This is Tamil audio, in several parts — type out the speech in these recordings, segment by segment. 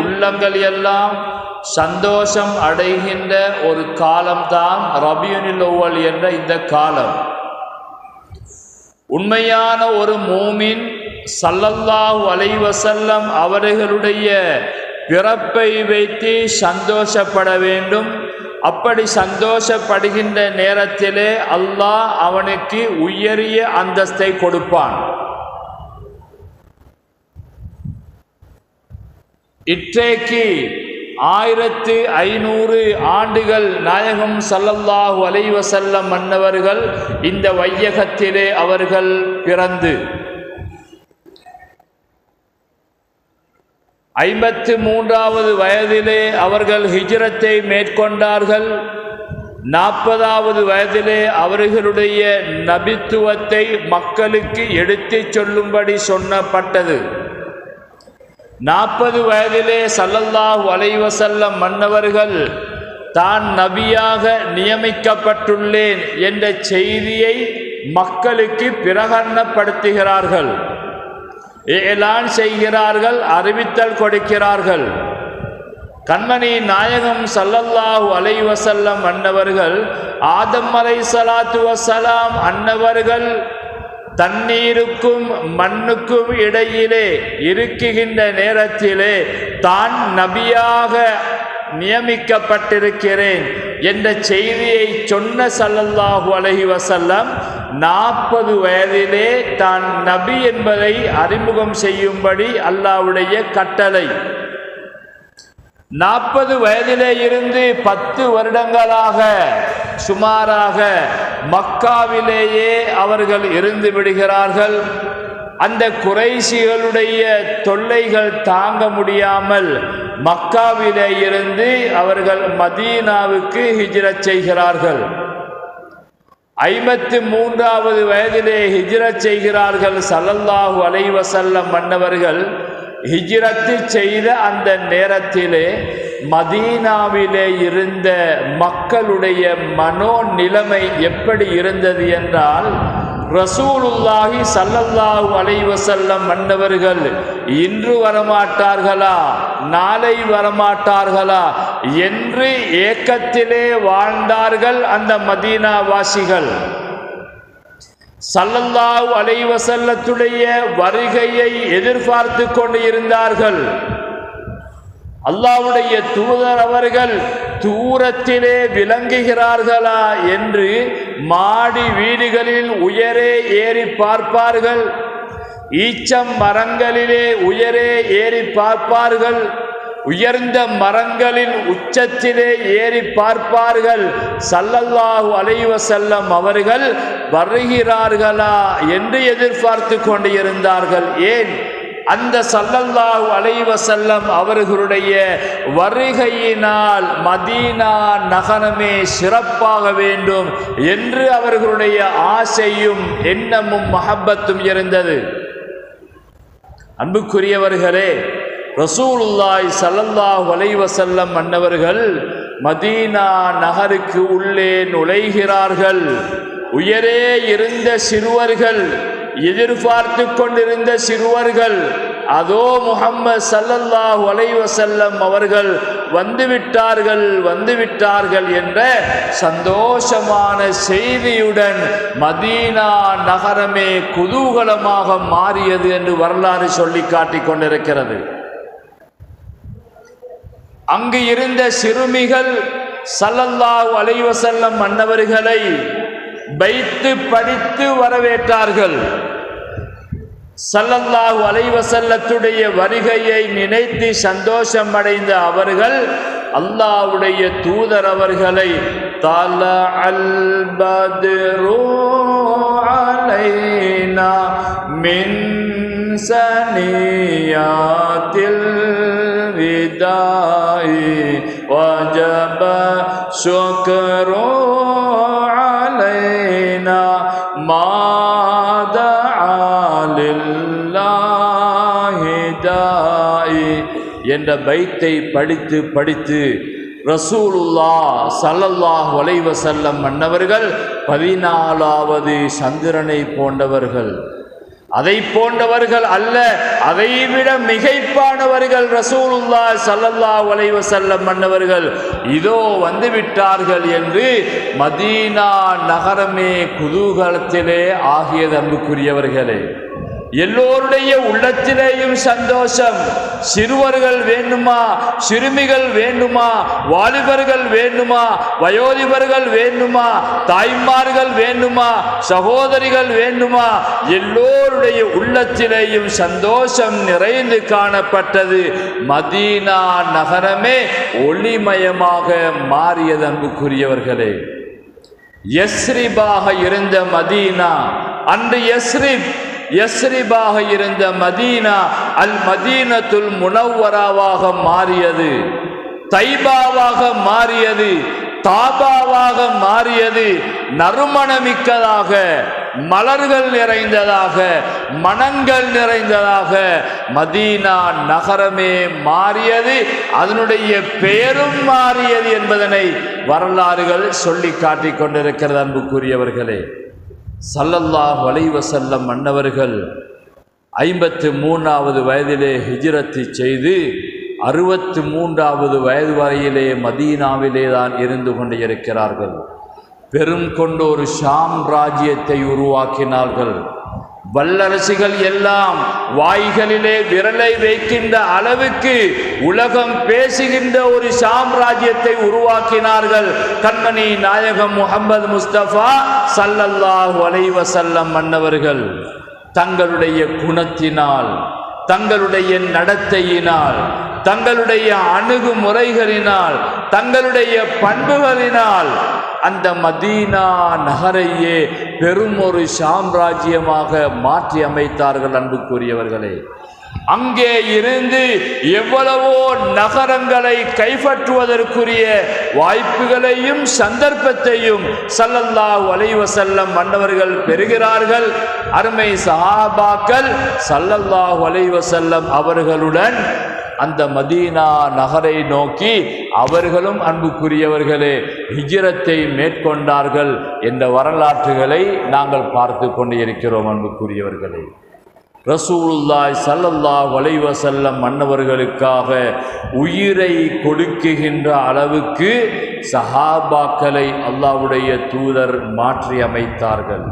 உள்ளங்கள் எல்லாம் சந்தோஷம் அடைகின்ற ஒரு காலம்தான் ரபியுல் அவ்வல் என்ற இந்த காலம். உண்மையான ஒரு மூமின் ஸல்லல்லாஹு அலைஹி வஸல்லம் அவர்களுடைய பிறப்பை வைத்து சந்தோஷப்பட வேண்டும். அப்படி சந்தோஷப்படுகின்ற நேரத்திலே அல்லாஹ் அவனுக்கு உயரிய அந்தஸ்தை கொடுப்பான். இன்றைக்கு 1500 ஆண்டுகள் நாயகம் ஸல்லல்லாஹு அலைஹி வஸல்லம் மன்னவர்கள் இந்த வையகத்திலே அவர்கள் பிறந்து 53வது வயதிலே அவர்கள் ஹிஜ்ரத்தை மேற்கொண்டார்கள். 40வது வயதிலே அவர்களுடைய நபித்துவத்தை மக்களுக்கு எடுத்துச் சொல்லும்படி சொல்லப்பட்டது. 40 வயதிலே ஸல்லல்லாஹு அலைஹி வஸல்லம் மன்னவர்கள் தான் நபியாக நியமிக்கப்பட்டுள்ளேன் என்ற செய்தியை மக்களுக்கு பிரகடனப்படுத்துகிறார்கள், ஏலான் செய்கிறார்கள், அறிவித்தல் கொடுக்கிறார்கள். கண்மணி நாயகம் ஸல்லல்லாஹு அலைஹி வஸல்லம் அன்னவர்கள் ஆதம் அலைஹிஸ்ஸலாத்து வஸ்ஸலாம் அன்னவர்கள் தண்ணீருக்கும் மண்ணுக்கும் இடையிலே இருக்குகின்ற நேரத்திலே தான் நபியாக நியமிக்கப்பட்டிருக்கிறேன் என்ற செய்தியை சொன்ன ஸல்லல்லாஹு அலைஹி வஸல்லம் 40 வயதிலே தான் நபி என்பதை அறிமுகம் செய்யும்படி அல்லாஹ்வுடைய கட்டளை. 40 வயதிலே இருந்து 10 வருடங்களாக சுமாராக மக்காவிலேயே அவர்கள் இருந்து விடுகிறார்கள். அந்த குறைஷிகளுடைய தொல்லைகள் தாங்க முடியாமல் மக்காவிலே இருந்து அவர்கள் மதீனாவுக்கு ஹிஜ்ரத் செய்கிறார்கள். 53வது வயதிலே ஹிஜ்ரத் செய்கிறார்கள். ஸல்லல்லாஹு அலைஹி வஸல்லம் மன்னவர்கள் ஹிஜ்ரத்து செய்த அந்த நேரத்திலே மதீனாவிலே இருந்த மக்களுடைய மனோநிலைமை எப்படி இருந்தது என்றால், ரசூலுல்லாஹி ஸல்லல்லாஹு அலைஹி வஸல்லம் மன்னவர்கள் இன்று வரமாட்டார்களா, நாளை வரமாட்டார்களா என்று ஏக்கத்திலே வாழ்ந்தார்கள் அந்த மதீனா வாசிகள். ஸல்லல்லாஹு அலைஹி வஸல்லத்துடைய வருகையை எதிர்பார்த்து கொண்டு இருந்தார்கள். அல்லாஹ்வுடைய தூதர் அவர்கள் தூரத்திலே விளங்குகிறார்களா என்று மாடி வீடுகளில் உயரே ஏறி பார்ப்பார்கள். ஈச்சம் மரங்களிலே உயரே ஏறி பார்ப்பார்கள். உயர்ந்த மரங்களின் உச்சத்திலே ஏறி பார்ப்பார்கள். ஸல்லல்லாஹு அலைஹி வஸல்லம் அவர்கள் வருகிறார்களா என்று எதிர்பார்த்து கொண்டு இருந்தார்கள். ஏன்? அந்த ஸல்லல்லாஹு அலைஹி வஸல்லம் அவர்களுடைய வருகையினால் மதீனா நகரமே சிறப்பாக வேண்டும் என்று அவர்களுடைய ஆசையும் எண்ணமும் மஹப்பத்தும் இருந்தது. அன்புக்குரியவர்களே, ரசூலுல்லாஹி ஸல்லல்லாஹு அலைஹி வஸல்லம் அன்னவர்கள் மதீனா நகருக்கு உள்ளே நுழைகிறார்கள். உயரே இருந்த சிறுவர்கள், எதிர்பார்த்து கொண்டிருந்த சிறுவர்கள், அதோ முஹம்மது ஸல்லல்லாஹு அலைஹி வஸல்லம் அவர்கள் வந்துவிட்டார்கள் என்ற சந்தோஷமான செய்தியுடன் மதீனா நகரமே குதூகலமாக மாறியது என்று வரலாறு சொல்லி காட்டிக் கொண்டிருக்கிறது. அங்கு இருந்த சிறுமிகள் ஸல்லல்லாஹு அலைஹி வஸல்லம் அன்னவர்களை வைத்து படித்து வரவேற்றார்கள். ஸல்லல்லாஹு அலைஹி வஸல்லத்துடைய வருகையை நினைத்து சந்தோஷம் அடைந்த அவர்கள் அல்லாஹ்வுடைய தூதர் அவர்களை தலஅல் பத்ரு அலைனா மின் சனியாத்தில் விதாஇ வஜப ஷுக்ரு அலைனா என்ற பைத்தை படித்து படித்து ரசூலுல்லாஹ் ஸல்லல்லாஹு அலைஹி வஸல்லம் மன்னவர்கள் 14வது சந்திரனை போன்றவர்கள். அதை போன்றவர்கள் அல்ல, அதைவிட மிகைப்பானவர்கள் ரசூலுல்லாஹி ஸல்லல்லாஹு அலைஹி வஸல்லம் மன்னவர்கள் இதோ வந்து விட்டார்கள் என்று மதீனா நகரமே குதூகலத்திலே ஆகியது. அன்புக்குரியவர்களே, எல்லோருடைய உள்ளத்திலேயும் சந்தோஷம். சிறுவர்கள் வேண்டுமா, சிறுமிகள் வேண்டுமா, வாலிபர்கள் வேண்டுமா, வயோதிபர்கள் வேண்டுமா, தாய்மார்கள் வேண்டுமா, சகோதரிகள் வேண்டுமா, எல்லோருடைய உள்ளத்திலேயும் சந்தோஷம் நிறைந்து காணப்பட்டது. மதீனா நகரமே ஒளிமயமாக மாறியது. அன்புக்குரியவர்களே, யஸ்ரிபாக இருந்த மதீனா அன்று யஸ்ரிபாக இருந்த மதீனா அல் மதீனத்துல் முனவ்வராவாக மாறியது, தைபாவாக மாறியது, தாபாவாக மாறியது, நறுமணமிக்கதாக, மலர்கள் நிறைந்ததாக, மணங்கள் நிறைந்ததாக மதீனா நகரமே மாறியது. அதனுடைய பெயரும் மாறியது என்பதனை வரலாறுகள் சொல்லி காட்டிக் கொண்டிருக்கிறது. அன்புக்குரியவர்களே, ஸல்லல்லாஹு அலைஹி வஸல்லம் மன்னவர்கள் 53வது வயதிலே ஹிஜ்ரத்து செய்து 63வது வயது வரையிலே மதீனாவிலே தான் இருந்து கொண்டு இருக்கிறார்கள். பெரும் கொண்டு ஒரு ஷாம் ராஜ்யத்தை உருவாக்கினார்கள். வல்லரசுகள் எல்லாம் வாய்களிலே விரலை வைக்கின்ற அளவுக்கு உலகம் பேசுகின்ற ஒரு சாம்ராஜ்யத்தை உருவாக்கினார்கள். கண்மணி நாயகம் முஹம்மது முஸ்தபா ஸல்லல்லாஹு அலைஹி வஸல்லம் மன்னவர்கள் தங்களுடைய குணத்தினால், தங்களுடைய நடத்தையினால், தங்களுடைய அணுகுமுறைகளினால், தங்களுடைய பண்புகளினால் அந்த மதீனா நகரையே பெரும் ஒரு சாம்ராஜ்யமாக மாற்றி அமைத்தார்கள். அன்புக்குரியவர்களே, அங்கே இருந்து எவ்வளவோ நகரங்களை கைப்பற்றுவதற்குரிய வாய்ப்புகளையும் சந்தர்ப்பத்தையும் ஸல்லல்லாஹு அலைஹி வஸல்லம் மன்னவர்கள் பெறுகிறார்கள். அருமை சஹாபாக்கள் ஸல்லல்லாஹு அலைஹி வஸல்லம் அவர்களுடன் அந்த மதீனா நகரை நோக்கி அவர்களும் அன்புக்குரியவர்களே ஹிஜ்ரத்தை மேற்கொண்டார்கள் என்ற வரலாற்றுகளை நாங்கள் பார்த்து கொண்டு இருக்கிறோம். அன்புக்குரியவர்களே, ரசூலுல்லாஹி ஸல்லல்லாஹு அலைஹி வஸல்லம் மன்னவர்களுக்காக உயிரை கொடுக்குகின்ற அளவுக்கு சஹாபாக்களை அல்லாஹ்வுடைய தூதர் மாற்றி அமைத்தார்கள்.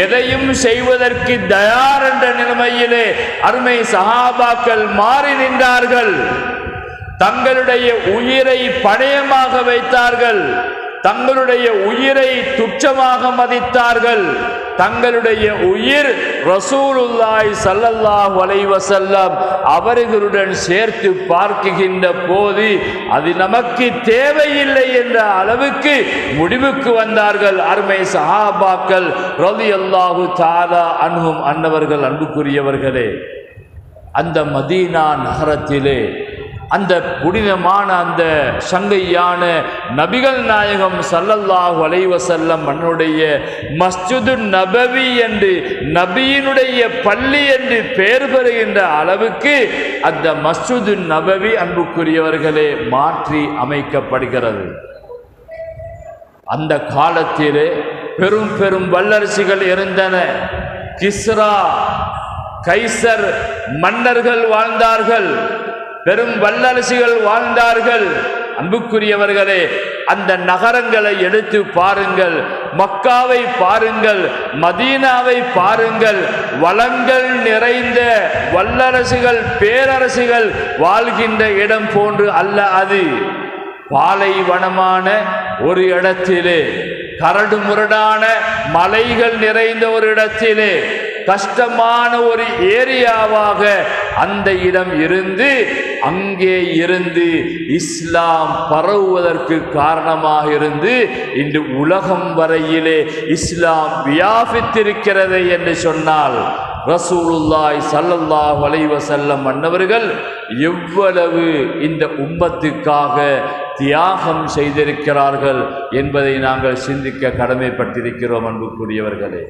எதையும் செய்வதற்கு தயார் என்ற நிலைமையிலே அருமை சஹாபாக்கள் மாறி நின்றார்கள். தங்களுடைய உயிரை பணயமாக வைத்தார்கள், தங்களுடைய உயிரை துச்சமாக மதித்தார்கள். தங்களுடைய உயிர் ரசூலுல்லாஹி ஸல்லல்லாஹு அலைஹி வஸல்லம் அவர்களுடன் சேர்த்து பார்க்குகின்ற போது அது நமக்கு தேவையில்லை என்ற அளவுக்கு முடிவுக்கு வந்தார்கள் அருமை சஹாபாக்கள் ரலியல்லாஹு தஆலா அன்ஹும் அன்னவர்கள். அன்புக்குரியவர்களே, அந்த மதீனா நகரத்திலே அந்த புனிதமான அந்த சங்கையான நபிகள் நாயகம் ஸல்லல்லாஹு அலைஹி வஸல்லம் மன்னுடைய மஸ்ஜிது நபவி என்று, நபியினுடைய பள்ளி என்று பெயர் பெறுகின்ற அளவுக்கு அந்த மஸ்ஜிது நபவி அன்புக்குரியவர்களே மாற்றி அமைக்கப்படுகிறது. அந்த காலத்திலே பெரும் பெரும் வல்லரசுகள் இருந்தன. கிஸ்ரா, கைசர் மன்னர்கள் வாழ்ந்தார்கள், பெரும் வல்லரசுகள் வாழ்ந்தார்கள். அன்புக்குரியவர்களே, அந்த நகரங்களை எடுத்து பாருங்கள், மக்காவை பாருங்கள், மதீனாவை பாருங்கள். வளங்கள் நிறைந்த வல்லரசுகள், பேரரசுகள் வாழ்கின்ற இடம் போன்று அல்ல அது. பாலைவனமான ஒரு இடத்திலே, கரடு முரடான மலைகள் நிறைந்த ஒரு இடத்திலே, கஷ்டமான ஒரு ஏரியாவாக அந்த இடம் இருந்து, அங்கே இருந்து இஸ்லாம் பரவுவதற்கு காரணமாக இருந்து இன்று உலகம் வரையிலே இஸ்லாம் வியாபித்திருக்கிறது என்று சொன்னால் ரசூலுல்லாஹி ஸல்லல்லாஹு அலைஹி வஸல்லம் அன்னவர்கள் எவ்வளவு இந்த உம்மத்துக்காக தியாகம் செய்திருக்கிறார்கள் என்பதை நாங்கள் சிந்திக்க கடமைப்பட்டிருக்கிறோம். அன்புக்குரியவர்களே,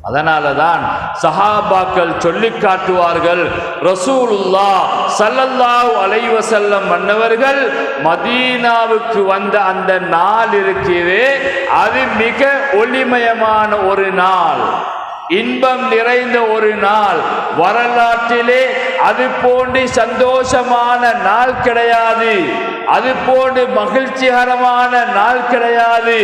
அதனால தான் சஹாபாக்கள் சொல்லி காட்டுவார்கள், ரசூலுல்லாஹ் ஸல்லல்லாஹு அலைஹி வஸல்லம் மன்னவர்கள் மதீனாவுக்கு வந்த அந்த நாள் இருக்கிறதே, அது மிக ஒளிமயமான ஒரு நாள். இன்பம் நிறைந்த ஒரு நாள். வரலாற்றிலே அது போன்று சந்தோஷமான நாள் கிடையாது, அது போன்று மகிழ்ச்சிகரமான நாள் கிடையாது,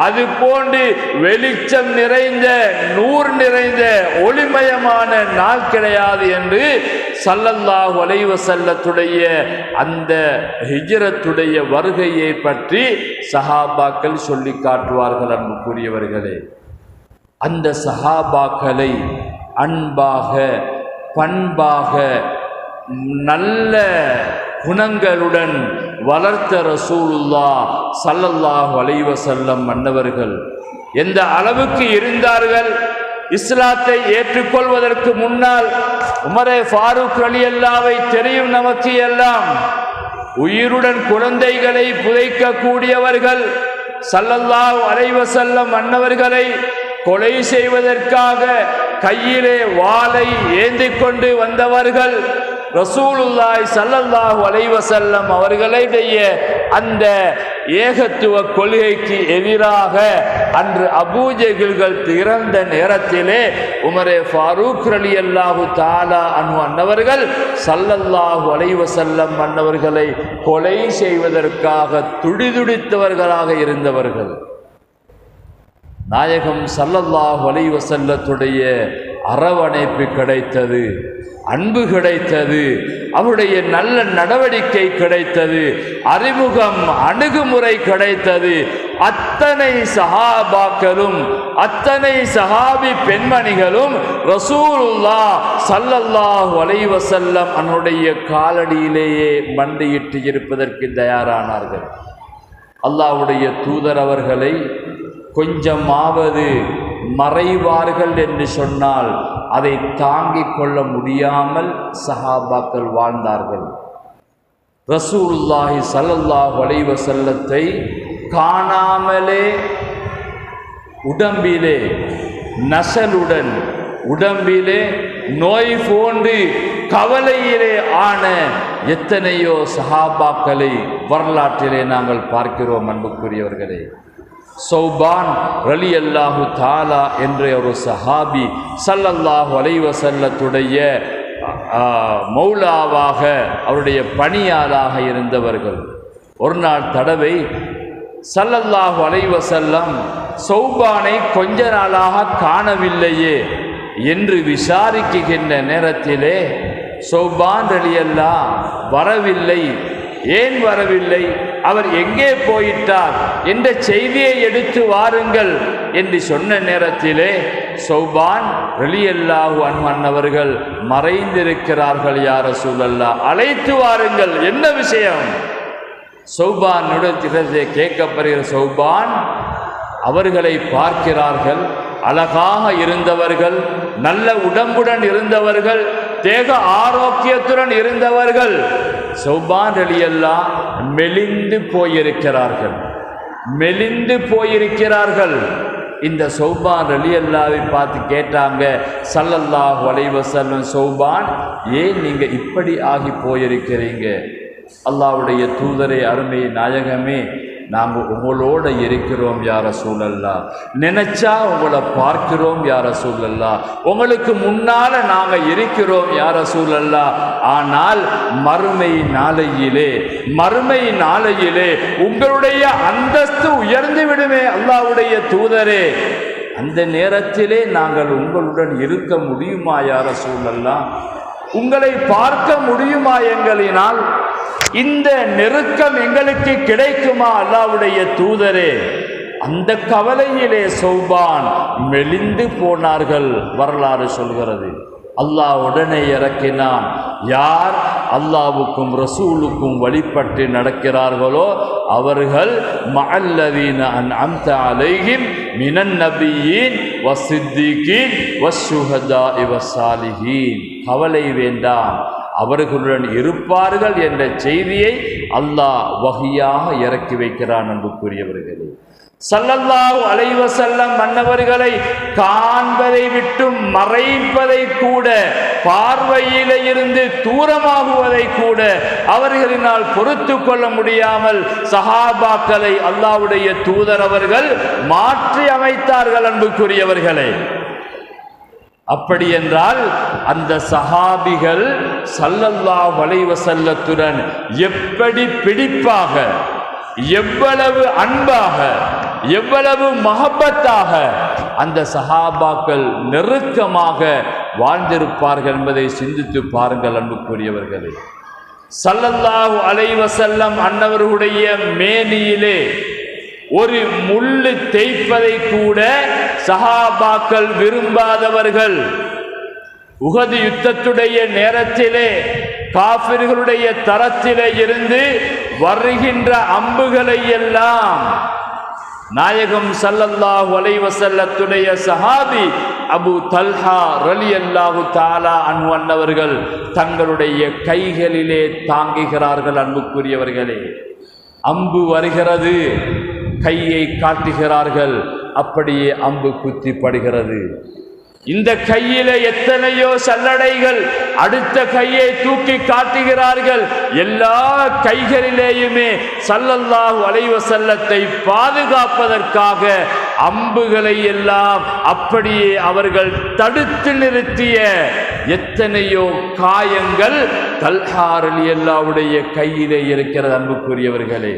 அது போன்று வெளிச்சம் நிறைந்த நூறு நிறைந்த ஒளிமயமான நாள் கிடையாது என்று ஸல்லல்லாஹு அலைஹி வஸல்லத்துடைய அந்த ஹிஜ்ரத்துடைய வருகையை பற்றி சஹாபாக்கள் சொல்லி காட்டுவார்கள். அன்புக்குரியவர்களே, அந்த சஹாபாக்களை அன்பாக பண்பாக நல்ல குணங்களுடன் வளர்த்த ரசூலுல்லாஹ் ஸல்லல்லாஹு அலைஹி வஸல்லம் மன்னவர்கள் எந்த அளவுக்கு இருந்தார்கள்? இஸ்லாத்தை ஏற்றுக்கொள்வதற்கு முன்னால் உமரே ஃபாரூக் ரலியல்லாஹு தெரியும் நமக்கு எல்லாம். உயிருடன் குழந்தைகளை புதைக்க கூடியவர்கள் ஸல்லல்லாஹு அலைஹி வஸல்லம் மன்னவர்களை கொலை செய்வதற்காக கையிலே வாளை ஏந்தி கொண்டு வந்தவர்கள் ரசூலுல்லாஹி ஸல்லல்லாஹு அலைஹி வஸல்லம் அவர்களுடைய அந்த ஏகத்துவ கொள்கைக்கு எதிராக அன்று அபூஜஹில்கள் திறந்த நேரத்திலே உமரே ஃபாரூக் ரலியல்லாஹு தஆலா அன்ஹு அன்னவர்கள் ஸல்லல்லாஹு அலைஹி வஸல்லம் அன்னவர்களை கொலை செய்வதற்காக துடிதுடித்தவர்களாக இருந்தவர்கள். நாயகம் ஸல்லல்லாஹு அலைஹி வஸல்லத்துடைய அரவணைப்பு கிடைத்தது, அன்பு கிடைத்தது, அவருடைய நல்ல நடவடிக்கை கிடைத்தது, அறிமுகம் அணுகுமுறை கிடைத்தது. அத்தனை சஹாபாக்களும் அத்தனை சஹாபி பெண்மணிகளும் ரசூலுல்லாஹ் ஸல்லல்லாஹு அலைஹி வஸல்லம் அவருடைய காலடியிலேயே மண்டியிட்டு இருப்பதற்கு தயாரானார்கள். அல்லாஹ்வுடைய தூதர் அவர்களை கொஞ்சமாவது மறைவார்கள் என்று சொன்னால் அதை தாங்கிக் கொள்ள முடியாமல் சஹாபாக்கள் வாழ்ந்தார்கள். ரசூலுல்லாஹி ஸல்லல்லாஹு அலைஹி வஸல்லத்தை காணாமலே உடம்பிலே நசலுடன் உடம்பிலே நோய் போன்று கவலையிலே ஆன எத்தனையோ சஹாபாக்களை வரலாற்றிலே நாங்கள் பார்க்கிறோம். அன்புக்குரியவர்களே, சௌபான் ரலியல்லாஹு தஆலா என்ற ஒரு சஹாபி ஸல்லல்லாஹு அலைஹி வஸல்லத்துடைய மௌலாவாக அவருடைய பணியாளாக இருந்தவர்கள். ஒரு நாள் தடவை ஸல்லல்லாஹு அலைஹி வஸல்லம் சௌபானை கொஞ்ச நாளாக காணவில்லையே என்று விசாரிக்கின்ற நேரத்திலே சௌபான் ரலியல்லாஹ் வரவில்லை. ஏன் வரவில்லை, அவர் எங்கே போயிட்டார் என்ற செய்தியை எடுத்து வாருங்கள் என்று சொன்ன நேரத்திலே சௌபான் ரலியல்லாஹு அன்ஹு அன்னவர்கள் மறைந்திருக்கிறார்கள், யா ரசூலல்லாஹ் அழைத்து வாருங்கள், என்ன விஷயம்? சௌபான் கேட்கப்படுகிற சௌபான் அவர்களை பார்க்கிறார்கள். அழகாக இருந்தவர்கள், நல்ல உடம்புடன் இருந்தவர்கள், தேக ஆரோக்கியத்துடன் இருந்தவர்கள். சௌபான் ரலியல்லாஹ் மெலிந்து போயிருக்கிறார்கள். இந்த சௌபான் ரலியல்லாஹ்வை பார்த்து கேட்டாங்க ஸல்லல்லாஹு அலைஹி வஸல்லம், சௌபான் ஏன் நீங்க இப்படி ஆகி போயிருக்கிறீங்க? அல்லாஹ்வுடைய தூதரே, அருமை நாயகமே, நாங்கள் உங்களோட இருக்கிறோம் யா ரசூலல்லாஹ், நினைச்சா உங்களை பார்க்கிறோம் யா ரசூலல்லாஹ், உங்களுக்கு முன்னால நாங்கள் இருக்கிறோம் யா ரசூலல்லாஹ். ஆனால் மறுமை நாளையிலே உங்களுடைய அந்தஸ்து உயர்ந்து விடுமே அல்லாஹ்வுடைய தூதரே, அந்த நேரத்திலே நாங்கள் உங்களுடன் இருக்க முடியுமா யா ரசூலல்லாஹ்? உங்களை பார்க்க முடியுமா எங்களினால்? இந்த நெருக்கம் எங்களுக்கு கிடைக்குமா அல்லாஹ்வுடைய தூதரே? அந்த கவலையிலே சௌபான் மெலிந்து போனார்கள், வரலாறு சொல்கிறது. அல்லாஹ் உடனே இறக்கினான், யார் அல்லாஹ்வுக்கும் ரசூலுக்கும் வழிபட்டு நடக்கிறார்களோ அவர்கள் மஅல்லதீன அன்அம்த அலைஹிம் மினன் நபியீன் வஸ்ஸித்தீகீன் வஷ்ஷுஹதாஇ வஸ்ஸாலிஹீன். கவலை வேண்டாம், அவர்களுடன் இருப்பார்கள் என்ற செய்தியை அல்லாஹ் வஹியாக இறக்கி வைக்கிறான். அன்புக்குரியவர்களே, ஸல்லல்லாஹு அலைஹி வஸல்லம் மன்னவர்களை காண்பதை விட்டு மறைப்பதை கூட, பார்வையிலே இருந்து தூரமாகுவதை கூட அவர்களினால் பொறுத்து கொள்ள முடியாமல் சஹாபாக்களை அல்லாஹ்வுடைய தூதர் அவர்கள் மாற்றி அமைத்தார்கள். அன்புக்குரியவர்களே, அப்படி என்றால் அந்த சஹாபிகள் ஸல்லல்லாஹு அலைஹி வஸல்லத்துடன் எப்படி பிடிப்பாக, எவ்வளவு அன்பாக, எவ்வளவு மஹப்பத்தாக அந்த சஹாபாக்கள் நெருக்கமாக வாழ்ந்திருப்பார்கள் என்பதை சிந்தித்து பாருங்கள் அன்புக்குரியவர்களே. ஸல்லல்லாஹு அலைஹி வஸல்லம் அன்னவர்களுடைய மேனியிலே ஒரு முள்ளு தேய்ப்பதை கூட சஹாபாக்கள் விரும்பாதவர்கள். உஹது யுத்தத்துடைய நேரத்திலே காஃபிர்களுடைய தரத்திலே இருந்து வருகின்ற அம்புகளை எல்லாம் நாயகம் ஸல்லல்லாஹு அலைஹி வஸல்லத்துடைய சஹாபி அபூ தல்ஹா ரலியல்லாஹு தஆலா அன்ஹு அன்னவர்கள் தங்களுடைய கைகளிலே தாங்குகிறார்கள். அன்புக்குரியவர்களே, அம்பு வருகிறது, கையை காட்டுகிறார்கள், அப்படியே அம்பு குத்தி படுகிறது. இந்த கையிலே எத்தனையோ சல்லடைகள், அடுத்த கையை தூக்கி காட்டுகிறார்கள். எல்லா கைகளிலேயுமே ஸல்லல்லாஹு அலைஹி வஸல்லத்தை பாதுகாப்பதற்காக அம்புகளை எல்லாம் அப்படியே அவர்கள் தடுத்து நிறுத்திய எத்தனையோ காயங்கள் தல்ஹா ரலியல்லாஹுடைய கையிலே இருக்கிறது. அன்புக்குரியவர்களே,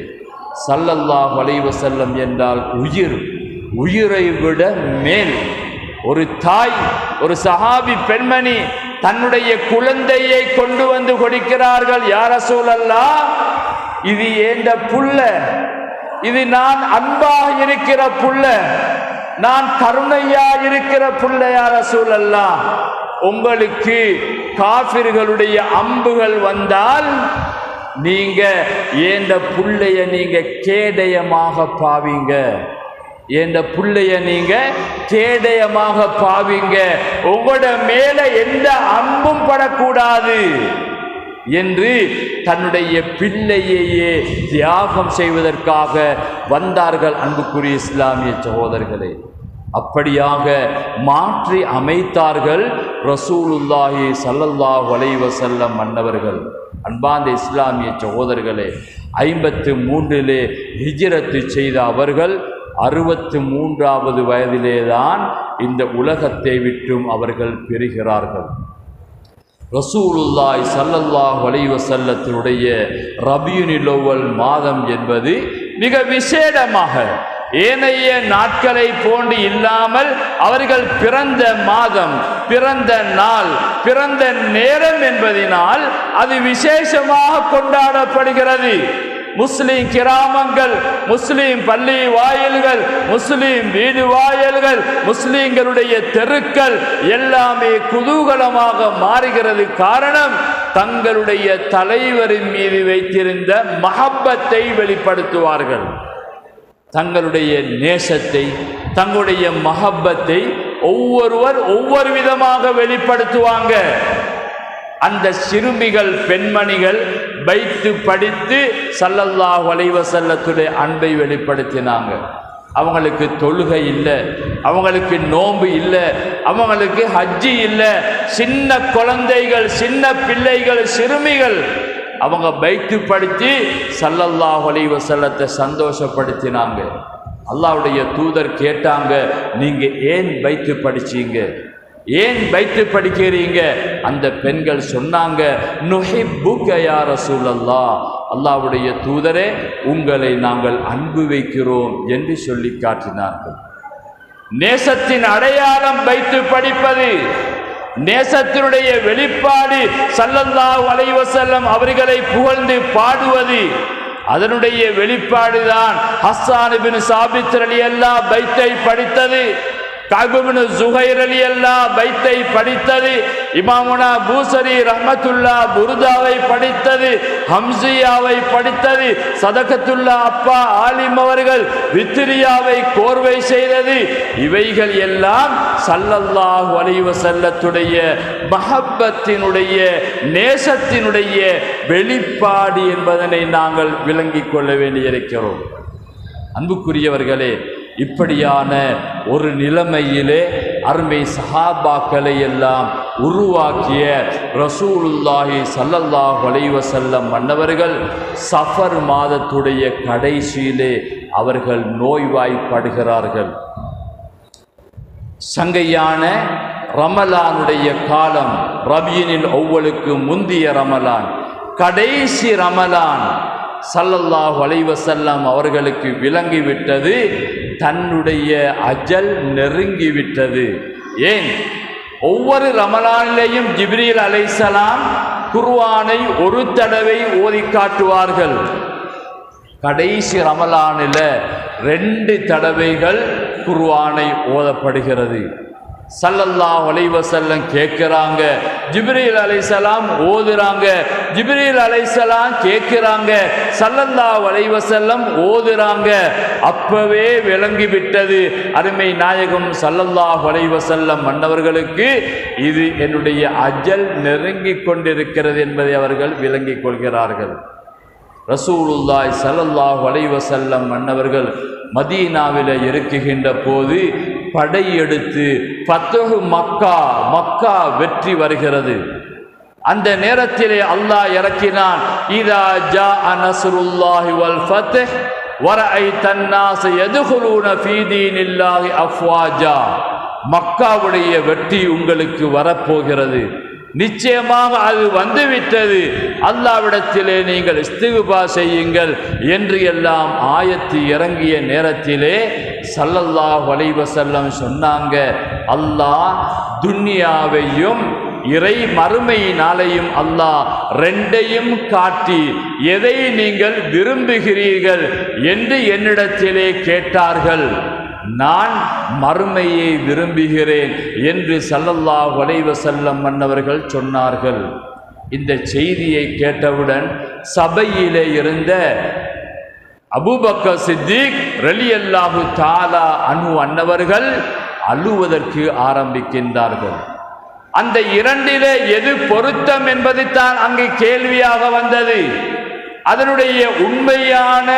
ஸல்லல்லாஹு அலைஹி வஸல்லம் என்றால் உயிர், உயிரை விட மேல். ஒரு தாய், ஒரு சஹாபி பெண்மணி தன்னுடைய குழந்தையை கொண்டு வந்து கொடுக்கிறார்கள். யா ரசூலல்லாஹ், இது ஏண்ட புள்ள, இது நான் அன்பாக இருக்கிற புள்ள, நான் கருணையா இருக்கிற புள்ள. யா ரசூலல்லாஹ், உங்களுக்கு காஃபிர்களுடைய அம்புகள் வந்தால் நீங்க ஏண்ட புள்ளைய நீங்க கேடயமாக பாவீங்க, என்ற புள்ளைய நீங்க கேடயமாக பாவீங்க, உங்களோட மேல எந்த அம்பும் படக்கூடாது என்று தன்னுடைய பிள்ளையையே தியாகம் செய்வதற்காக வந்தார்கள். அன்புக்குரிய இஸ்லாமிய சகோதரர்களே, அப்படியாக மாற்றி அமைத்தார்கள் ரசூலுல்லாஹி ஸல்லல்லாஹு அலைஹி வஸல்லம் அன்னவர்கள். அன்பார்ந்த இஸ்லாமிய சகோதரர்களே, 53 ஹிஜ்ரத்து செய்த அவர்கள் 63வது வயதிலேதான் இந்த உலகத்தை விட்டும் அவர்கள் பெறுகிறார்கள். ரசூலுல்லாஹி ஸல்லல்லாஹு அலைஹி வஸல்லத்தினுடைய ரபியுல் அவ்வல் மாதம் என்பது மிக விசேடமாக ஏனைய நாட்களை போன்று இல்லாமல் அவர்கள் பிறந்த மாதம், பிறந்த நாள், பிறந்த நேரம் என்பதனால் அது விசேஷமாக கொண்டாடப்படுகிறது. முஸ்லிம் கிராமங்கள், முஸ்லிம் பள்ளி வாயில்கள், முஸ்லிம் வீடு வாயில்கள், முஸ்லிம்களுடைய தெருக்கள் எல்லாமே குதூகலமாக மாறுகிறது. காரணம், தங்களுடைய தலைவரின் மீது வைத்திருந்த மஹப்பத்தை வெளிப்படுத்துவார்கள். தங்களுடைய நேசத்தை, தங்களுடைய மஹப்பத்தை ஒவ்வொருவர் ஒவ்வொரு விதமாக வெளிப்படுத்துவாங்க. அந்த சிறுமிகள், பெண்மணிகள் வைத்து படித்து ஸல்லல்லாஹு அலைஹி வஸல்லத்துடைய அன்பை வெளிப்படுத்தினாங்க. அவங்களுக்கு தொழுகை இல்லை, அவங்களுக்கு நோன்பு இல்லை, அவங்களுக்கு ஹஜ்ஜி இல்லை. சின்ன குழந்தைகள், சின்ன பிள்ளைகள், சிறுமிகள் அவங்க வைத்து படித்து ஸல்லல்லாஹு அலைஹி வஸல்லத்தை சந்தோஷப்படுத்தினாங்க. அல்லாஹ்வுடைய தூதர் கேட்டாங்க, நீங்க ஏன் வைத்து படிச்சீங்க, ஏன் வைத்து படிக்கிறீங்க? அந்த பெண்கள் சொன்னாங்க, நுஹிப்புக யா ரசூலல்லாஹ், அல்லாஹ்வுடைய தூதரே, உங்களை நாங்கள் அன்பு வைக்கிறோம் என்று சொல்லி காட்டினார்கள். நேசத்தின் அடையாளம் வைத்து படிப்பது, நேசத்தினுடைய வெளிப்பாடு ஸல்லல்லாஹு அலைஹி வஸல்லம் அவர்களை புகழ்ந்து பாடுவது, அதனுடைய வெளிப்பாடுதான் ஹஸ்ஸான் இப்னு சாபித் ரலியல்லாஹு பைத்தை படித்தது, கஅப் இப்னு ஸுஹைர் ரலியல்லாஹு பைத்தை படித்தது, இமாமுனா பூசரி ரஹ்மத்துல்லாஹ் புர்தாவை படித்தது, ஹம்சியாவை படித்தது, சதகத்துல்லா அப்பா ஆலிம் அவர்கள் வித்ரியாவை கோர்வை செய்தது. இவைகள் எல்லாம் ஸல்லல்லாஹு அலைஹி வஸல்லத்துடைய மஹப்பத்தினுடைய, நேசத்தினுடைய வெளிப்பாடு என்பதனை நாங்கள் விளங்கிக் கொள்ள வேண்டியிருக்கிறோம். அன்புக்குரியவர்களே, இப்படியான ஒரு நிலைமையிலே அருமை சஹாபாக்களை எல்லாம் உருவாக்கிய ரசூலுல்லாஹி ஸல்லல்லாஹு அலைஹி வஸல்லம் மன்னவர்கள் சஃபர் மாதத்துடைய கடைசியிலே அவர்கள் நோய்வாய்ப்படுகிறார்கள். சங்கையான ரமலானுடைய காலம் ரபியினில் அவ்வளுக்கு முந்திய ரமலான், கடைசி ரமலான். ஸல்லல்லாஹு அலைஹி வஸல்லம் அவர்களுக்கு விளங்கிவிட்டது, தன்னுடைய அஜல் நெருங்கிவிட்டது. ஏன்? ஒவ்வொரு ரமலானிலேயும் ஜிப்ரீல் அலைஹிஸ்ஸலாம் குர்ஆனை ஒரு தடவை ஓதி காட்டுவார்கள். கடைசி ரமலானில் 2 தடவைகள் குர்ஆனை ஓதப்படுகிறது. ஸல்லல்லாஹு அலைஹி வஸல்லம் கேட்கிறாங்க, ஜிப்ரீல் அலைஹிஸ்ஸலாம் ஓதுறாங்க, ஜிப்ரீல் அலைஹிஸ்ஸலாம் கேட்கிறாங்க, ஸல்லல்லாஹு அலைஹி வஸல்லம் ஓதுறாங்க. அப்பவே விளங்கிவிட்டது அருமை நாயகம் ஸல்லல்லாஹு அலைஹி வஸல்லம் மன்னவர்களுக்கு இது என்னுடைய அஜல் நெருங்கிக் கொண்டிருக்கிறது என்பதை அவர்கள் விளங்கிக் கொள்கிறார்கள். ரசூலுல்லாஹி ஸல்லல்லாஹு அலைஹி வஸல்லம் மன்னவர்கள் மதீனாவில் இருக்குகின்ற போது படையெடுத்து ஃபத்ஹு மக்கா வெற்றி வருகிறது. அந்த நேரத்திலே அல்லாஹ் இறக்கினான், இதா ஜாஅ நஸ்ருல்லாஹி வல் ஃபத்ஹ் வரஅய்தன் நாஸ யதுகுலூன ஃபீ தீனில்லாஹி அஃப்வாஜா. மக்காவுடைய வெற்றி உங்களுக்கு வரப்போகிறது, நிச்சயமாக அது வந்துவிட்டது, அல்லாஹ்விடத்திலே நீங்கள் இஸ்திக்பார் செய்யுங்கள் என்று எல்லாம் ஆயத்து இறங்கிய நேரத்திலே ஸல்லல்லாஹு அலைஹி வஸல்லம் சொன்னாங்க, அல்லாஹ் துன்யாவையும் இறை மறுமை நாளையும் அல்லாஹ் 2ஐயும் காட்டி எதை நீங்கள் விரும்புகிறீர்கள் என்று என்னிடத்திலே கேட்டார்கள். நான் மறுமையை விரும்புகிறேன் என்று ஸல்லல்லாஹு அலைஹி வஸல்லம் மன்னவர்கள் சொன்னார்கள். இந்த செய்தியை கேட்டவுடன் சபையிலே இருந்த அபூபக்கர் சித்திக் ரலியல்லாஹு தஆலா அன்ஹு அன்னவர்கள் அழுவதற்கு ஆரம்பிக்கின்றார்கள். அந்த 2இலே எது பொருத்தம் என்பது தான் அங்கு கேள்வியாக வந்தது. அதனுடைய உண்மையான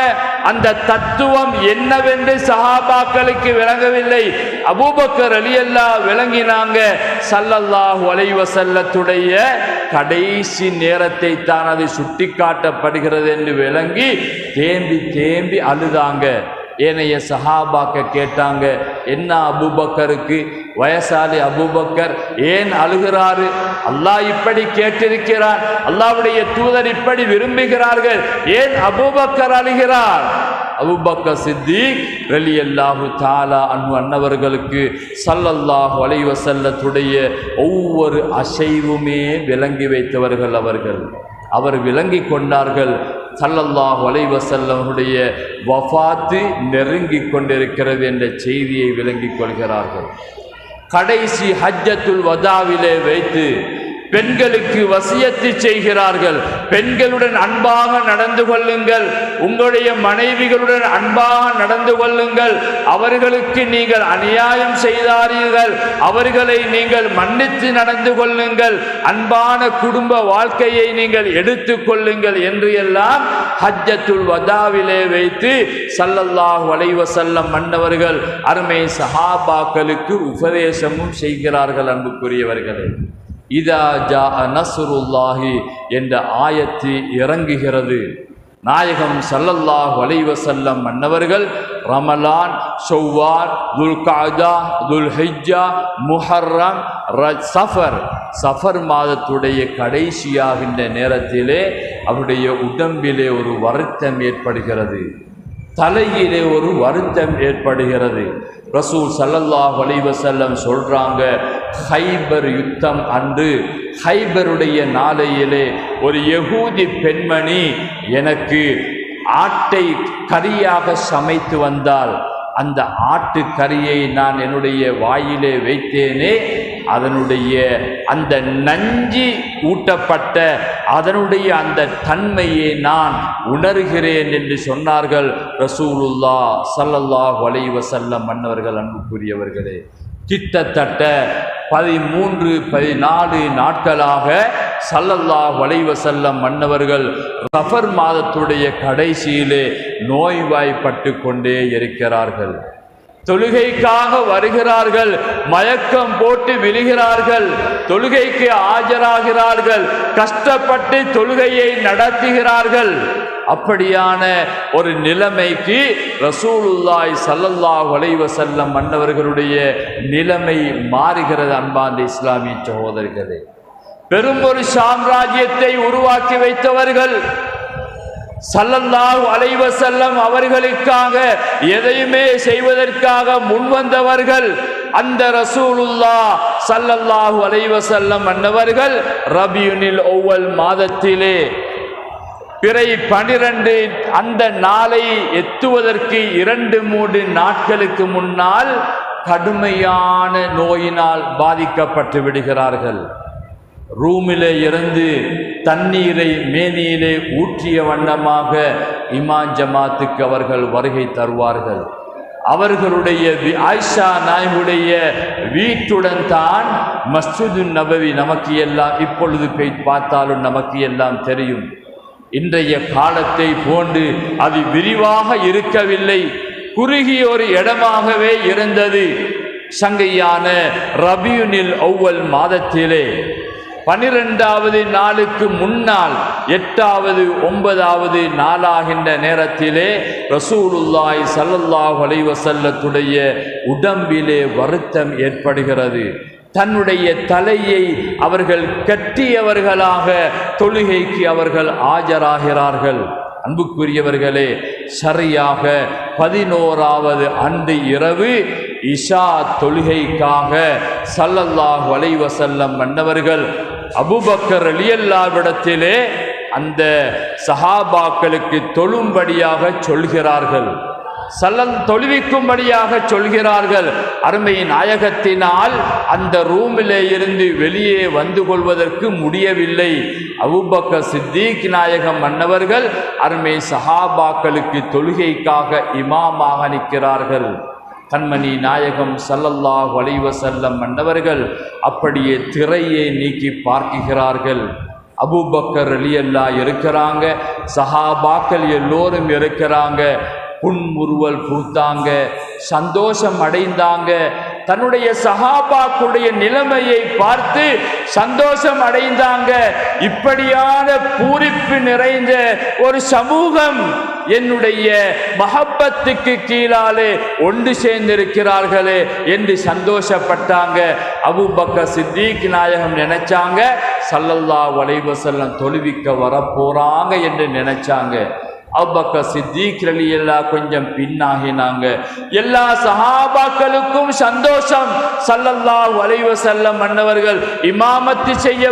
அந்த தத்துவம் என்னவென்று சஹாபாக்களுக்கு விளங்கவில்லை. அபூபக்கர் ரலியல்லாஹு விளங்கினாங்க, ஸல்லல்லாஹு அலைஹி வஸல்லத்துடைய கடைசி நேரத்தை தான் அது சுட்டி காட்டப்படுகிறது என்று விளங்கி தேம்பி அழுதாங்க. ஏனைய சஹாபாக்க கேட்டாங்க, என்ன அபூபக்கருக்கு, வயசாலி அபூபக்கர் ஏன் அழுகிறாரு? அல்லாஹ் இப்படி கேட்டிருக்கிறான், அல்லாஹ்வுடைய தூதர் இப்படி விரும்புகிறார்கள், ஏன் அபூபக்கர் அழுகிறார்? அபூபக்கர் சித்திக் ரலியல்லாஹு தஆலா அன்ஹு அன்னவர்களுக்கு ஸல்லல்லாஹு அலைஹி வஸல்லத்துடைய ஒவ்வொரு அசைவுமே விளங்கி வைத்தவர்கள் அவர் விளங்கி கொண்டார்கள். ஸல்லல்லாஹு அலைஹி வஸல்லமுடைய வஃபாத்து நெருங்கி கொண்டிருக்கிறது என்ற செய்தியை விளங்கிக் கொள்கிறார்கள். கடைசி ஹஜ்ஜத்துல் வதாவிலே வைத்து பெண்களுக்கு வசியத்து செய்கிறார்கள். பெண்களுடன் அன்பாக நடந்து கொள்ளுங்கள், உங்களுடைய மனைவிகளுடன் அன்பாக நடந்து கொள்ளுங்கள், அவர்களுக்கு நீங்கள் அநியாயம் செய்தார்கள், அவர்களை நீங்கள் மன்னித்து நடந்து கொள்ளுங்கள், அன்பான குடும்ப வாழ்க்கையை நீங்கள் எடுத்து கொள்ளுங்கள் என்று எல்லாம் ஹஜ்ஜத்துல் வதாவிலே வைத்து ஸல்லல்லாஹு அலைஹி வஸல்லம் மன்னவர்கள் அருமை சஹாபாக்களுக்கு உபதேசமும் செய்கிறார்கள். அன்புக்குரியவர்களே, இதா ஜாஅ நஸ்ருல்லாஹி என்ற ஆயத்து இறங்குகிறது. நாயகம் ஸல்லல்லாஹு அலைஹி வஸல்லம் மன்னவர்கள் ரமலான், ஷவ்வால், துல்காதா, துல்ஹிஜ்ஜா, முஹர்ரம், சஃபர் மாதத்துடைய கடைசியாகின்ற நேரத்திலே அவருடைய உடம்பிலே ஒரு வருத்தம் ஏற்படுகிறது, தலையிலே ஒரு வருத்தம் ஏற்படுகிறது. ரசூல் ஸல்லல்லாஹு அலைஹி வஸல்லம் சொல்றாங்க, ஹைபர் யுத்தம் அன்று, ஹைபருடைய நாளையிலே ஒரு யகூதி பெண்மணி எனக்கு ஆட்டை கறியாக சமைத்து வந்தால், அந்த ஆட்டு கறியை நான் என்னுடைய வாயிலே வைத்தேனே, அதனுடைய அந்த நஞ்சி ஊட்டப்பட்ட அதனுடைய அந்த தன்மையை நான் உணர்கிறேன் என்று சொன்னார்கள் ரசூலுல்லாஹ் ஸல்லல்லாஹு அலைஹி வஸல்லம் மன்னவர்கள். அன்புக்குரியவர்களே, கிட்டத்தட்ட 13-14 நாட்களாக ஸல்லல்லாஹு அலைஹி வஸல்லம் மன்னவர்கள் சஃபர் மாதத்துடைய கடைசியிலே நோய்வாய்ப்பட்டு கொண்டே இருக்கிறார்கள். தொழுகைக்காக வருகிறார்கள், மயக்கம் போட்டு விழுகிறார்கள், தொழுகைக்கு ஆஜராகிறார்கள், கஷ்டப்பட்டு தொழுகையை நடத்துகிறார்கள். அப்படியான ஒரு நிலைமைக்கு ரசூலுல்லாஹி ஸல்லல்லாஹு அலைஹி வஸல்லம் மன்னவர்களுடைய நிலைமை மாறுகிறது. அன்பார்ந்த இஸ்லாமிய சகோதரர்களே, பெரும் ஒரு சாம்ராஜ்யத்தை உருவாக்கி வைத்தவர்கள் ஸல்லல்லாஹு அலைஹி வஸல்லம் அவர்களுக்காக எதையுமே செய்வதற்காக முன்வந்தவர்கள். அந்த ரசூலுல்லாஹ் ஸல்லல்லாஹு அலைஹி வஸல்லம் அன்னவர்கள் ரபியுனில் அவ்வல் மாதத்திலே பிறை 12 அந்த நாளை எத்துவதற்கு 2-3 நாட்களுக்கு முன்னால் கடுமையான நோயினால் பாதிக்கப்பட்டு விடுகிறார்கள். ரூமிலே இருந்து தண்ணீரை மேனியிலே ஊற்றிய வண்ணமாக இமாம் ஜமாத்துக்கு அவர்கள் வருகை தருவார்கள். அவர்களுடைய ஆயிஷா நாயகியுடைய வீட்டுடன் தான் மஸ்ஜிது நபவி நமக்கு எல்லாம் இப்பொழுது போய் பார்த்தாலும் நமக்கு எல்லாம் தெரியும். இன்றைய காலத்தை போன்று அது விரிவாக இருக்கவில்லை, குறுகிய ஒரு இடமாகவே இருந்தது. சங்கையான ரபியுனில் அவ்வல் மாதத்திலே 12வது நாளுக்கு முன்னால் 8வது 9வது நாளாகின்ற நேரத்திலே ரசூலுல்லாஹி ஸல்லல்லாஹு அலைஹி வஸல்லத்துடைய உடம்பிலே வருத்தம் ஏற்படுகிறது. தன்னுடைய தலையை அவர்கள் கட்டியவர்களாக தொழுகைக்கு அவர்கள் ஆஜராகிறார்கள். அன்புக்குரியவர்களே, சரியாக 11வது அன்று இரவு இஷா தொழுகைக்காக ஸல்லல்லாஹு அலைஹி வஸல்லம் மன்னவர்கள் அபூபக்கர் ரலியல்லாஹுவிடத்திலே அந்த சஹாபாக்களுக்கு தொழும்படியாக சொல்கிறார்கள், தொழுவிக்கும்படியாக சொல்கிறார்கள். அருமை நாயகத்தினால் அந்த ரூமிலே இருந்து வெளியே வந்து கொள்வதற்கு முடியவில்லை. அபூபக்கர் சித்திக் நாயகம் மன்னவர்கள் அருமை சஹாபாக்களுக்கு தொழுகைக்காக இமாமாக நிற்கிறார்கள். கண்மணி நாயகம் ஸல்லல்லாஹு அலைஹி வஸல்லம் மன்னவர்கள் அப்படியே திரையை நீக்கி பார்க்கிறார்கள். அபூபக்கர் ரலியல்லாஹு இருக்கிறாங்க, சஹாபாக்கள் எல்லோரும் இருக்கிறாங்க. புன்முறுவல் பூத்தாங்க, சந்தோஷம் அடைந்தாங்க. தன்னுடைய சஹாபாக்களுடைய நிலைமையை பார்த்து சந்தோஷம் அடைந்தாங்க. இப்படியான பூரிப்பு நிறைந்த ஒரு சமூகம் என்னுடைய மஹப்பத்துக்கு கீழாலே ஒன்று சேர்ந்திருக்கிறார்களே என்று சந்தோஷப்பட்டாங்க. அபூபக்கர் சித்திக் நாயகம் நினைச்சாங்க ஸல்லல்லாஹு அலைஹி வஸல்லம் தொழுவிக்க வரப்போறாங்க என்று நினைச்சாங்க. அபூபக்கர் சித்திக் ரலியல்லாஹு கொஞ்சம் பின்னாகினாங்க. எல்லா சஹாபாக்களுக்கும் சந்தோஷம், ஸல்லல்லாஹு அலைஹி வஸல்லம் அன்னவர்கள் இமாமத்து செய்ய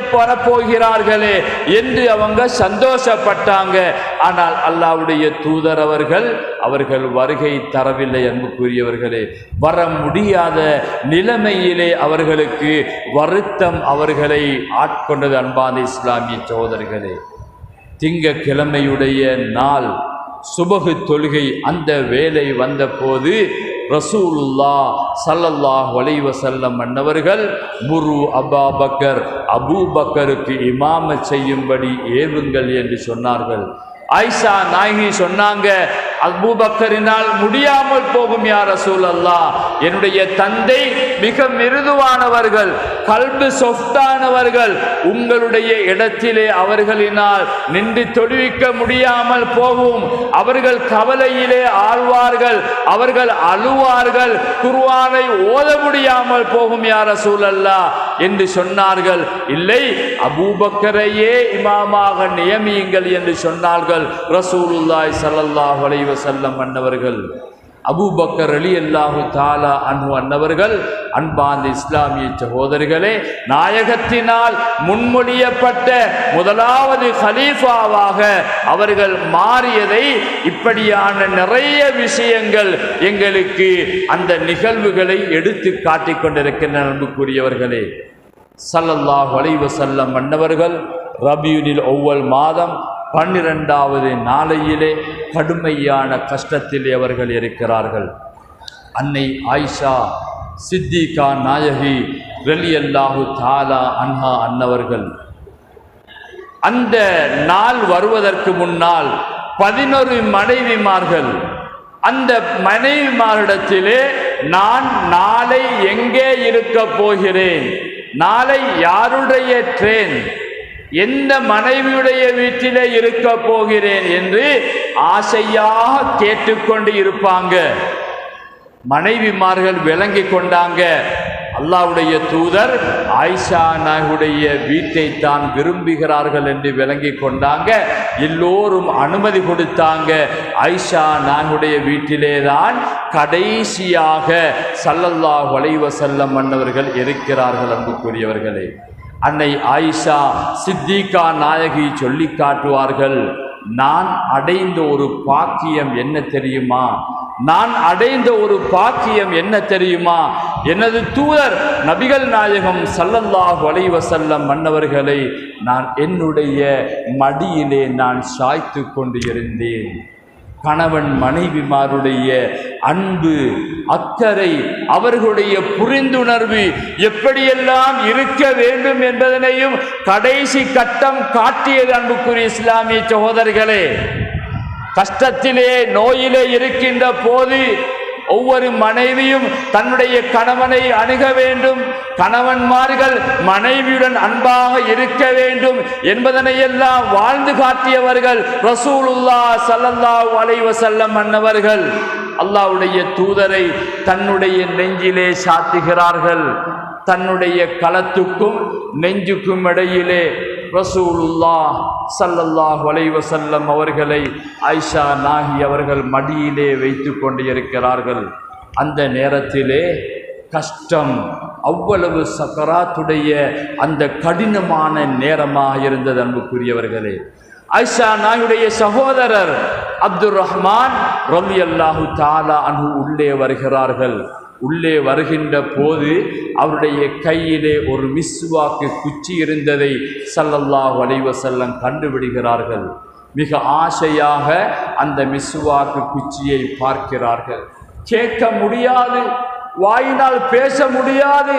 போகிறார்களே என்று அவங்க சந்தோஷப்பட்டாங்க. ஆனால் அல்லாஹ்வுடைய தூதர் அவர்கள் வருகை தரவில்லை. அன்புக்குரியவர்களே, வர முடியாத நிலைமையிலே அவர்களுக்கு வருத்தம் அவர்களை ஆட்கொண்டது. அன்பான இஸ்லாமிய சகோதரர்களே, திங்கக்கிழமையுடைய நாள் சுபஹு தொழுகை அந்த வேலை வந்தபோது ரசூலுல்லாஹ் ஸல்லல்லாஹு அலைஹி வஸல்லம் அன்னவர்கள் முரு அபூபக்கருக்கு இமாமத் செய்யும்படி ஏவுங்கள் என்று சொன்னார்கள். ஆயிஷா நாயகி சொன்னாங்க, அபூபக்கரினால் முடியாமல் போகும் யா ரசூலல்லாஹ், என்னுடைய தந்தை மிக மிருதுவானவர்கள், கல்பு சொஃப்டானவர்கள், உங்களுடைய இடத்திலே அவர்களினால் நின்று தொழுவிக்க முடியாமல் போகும், அவர்கள் கவலையிலே ஆழ்வார்கள், அவர்கள் அழுவார்கள், குர்ஆனை ஓத முடியாமல் போகும் யா ரசூலல்லாஹ் என்று சொன்னார்கள். இல்லை, அபூபக்கரையே இமாமாக நியமியுங்கள் என்று சொன்னார்கள் ரசூலுல்லாஹி ஸல்லல்லாஹு அலைஹி வஸல்லம் அன்னவர்கள். அபூபக்கர் ரலியல்லாஹு தஆலா அன்ஹு அன்னவர்கள், அன்பார்ந்த இஸ்லாமிய சகோதரர்களே, நாயகத்தினால் முன்மொழியப்பட்ட முதலாவது கலீஃபாவாக அவர்கள் மாறியதை இப்படியான நிறைய விஷயங்கள் எங்களுக்கு அந்த நிகழ்வுகளை எடுத்து காட்டிக் கொண்டிருக்கின்ற அன்புக்குரியவர்களே, ஸல்லல்லாஹு அலைஹி வஸல்லம் அன்னவர்கள் ரபியுனில் அவ்வல் மாதம் 12வது நாளையிலே கடுமையான கஷ்டத்தில் அவர்கள் இருக்கிறார்கள். அன்னை ஆயிஷா சித்திகா நாயகி ரலியல்லாஹு தஆலா அன்ஹா அன்னவர்கள் அந்த நாள் வருவதற்கு முன்னால் 11 மனைவிமார்கள், அந்த மனைவிமாரிடத்திலே நான் நாளை எங்கே இருக்க போகிறேன், நாளை யாருடைய ட்ரெயின், எந்த மனைவியுடைய வீட்டிலே இருக்க போகிறேன் என்று ஆசையாக கேட்டுக்கொண்டு இருப்பாங்க. மனைவிமார்கள் விளங்கி கொண்டாங்க, அல்லாஹ்வுடைய தூதர் ஆயிஷா நாயுடைய வீட்டை தான் விரும்புகிறார்கள் என்று விளங்கி கொண்டாங்க. எல்லோரும் அனுமதி கொடுத்தாங்க. ஆயிஷா நாயுடைய வீட்டிலே தான் கடைசியாக ஸல்லல்லாஹு அலைஹி வஸல்லம் மன்னவர்கள் இருக்கிறார்கள். அன்புக்குரியவர்களே, அன்னை ஆயிஷா சித்திகா நாயகி சொல்லி காட்டுவார்கள், நான் அடைந்த ஒரு பாக்கியம் என்ன தெரியுமா? நான் அடைந்த ஒரு பாக்கியம் என்ன தெரியுமா? எனது தூதர் நபிகள் நாயகம் ஸல்லல்லாஹு அலைஹி வஸல்லம் மன்னவர்களை நான் என்னுடைய மடியிலே நான் சாய்த்து கொண்டு இருந்தேன். கணவன் மனைவிமாருடைய அன்பு, அக்கறை, அவர்களுடைய புரிந்துணர்வு எப்படியெல்லாம் இருக்க வேண்டும் என்பதனையும் கடைசி கட்டம் காட்டியது. அன்புக்குரிய இஸ்லாமிய சகோதரர்களே, கஷ்டத்திலே நோயிலே இருக்கின்ற போது ஒவ்வொரு மனைவியும் தன்னுடைய கணவனை அணுக வேண்டும், கணவன்மார்கள் மனைவியுடன் அன்பாக இருக்க வேண்டும் என்பதனையெல்லாம் வாழ்ந்து காட்டியவர்கள் ரசூலுல்லாஹ் ஸல்லல்லாஹு அலைஹி வஸல்லம் அன்னவர்கள். அல்லாஹ்வுடைய தூதரை தன்னுடைய நெஞ்சிலே சாத்துகிறார்கள். தன்னுடைய களத்துக்கும் நெஞ்சுக்கும் இடையிலே ரசூலுல்லாஹ் ஸல்லல்லாஹு அலைஹி வஸல்லம் அவர்களை ஆயிஷா நாயகி அவர்கள் மடியிலே வைத்து கொண்டு இருக்கிறார்கள். அந்த நேரத்திலே கஷ்டம், அவ்வளவு சக்கராத்துடைய அந்த கடினமான நேரமாக இருந்தது. அன்புக்குரியவர்களே, ஆயிஷா நாயுடைய சகோதரர் அப்துர் ரஹ்மான் ரலியல்லாஹு தஆலா அன்ஹு உள்ளே வருகிறார்கள். உள்ளே வருகின்ற போது அவருடைய கையிலே ஒரு மிஸ்வாக்கு குச்சி இருந்ததை ஸல்லல்லாஹு அலைஹி வஸல்லம் கண்டுபிடிக்கிறார்கள். மிக ஆசையாக அந்த மிஸ்வாக்கு குச்சியை பார்க்கிறார்கள். கேட்க முடியாது, வாயினால் பேச முடியாது.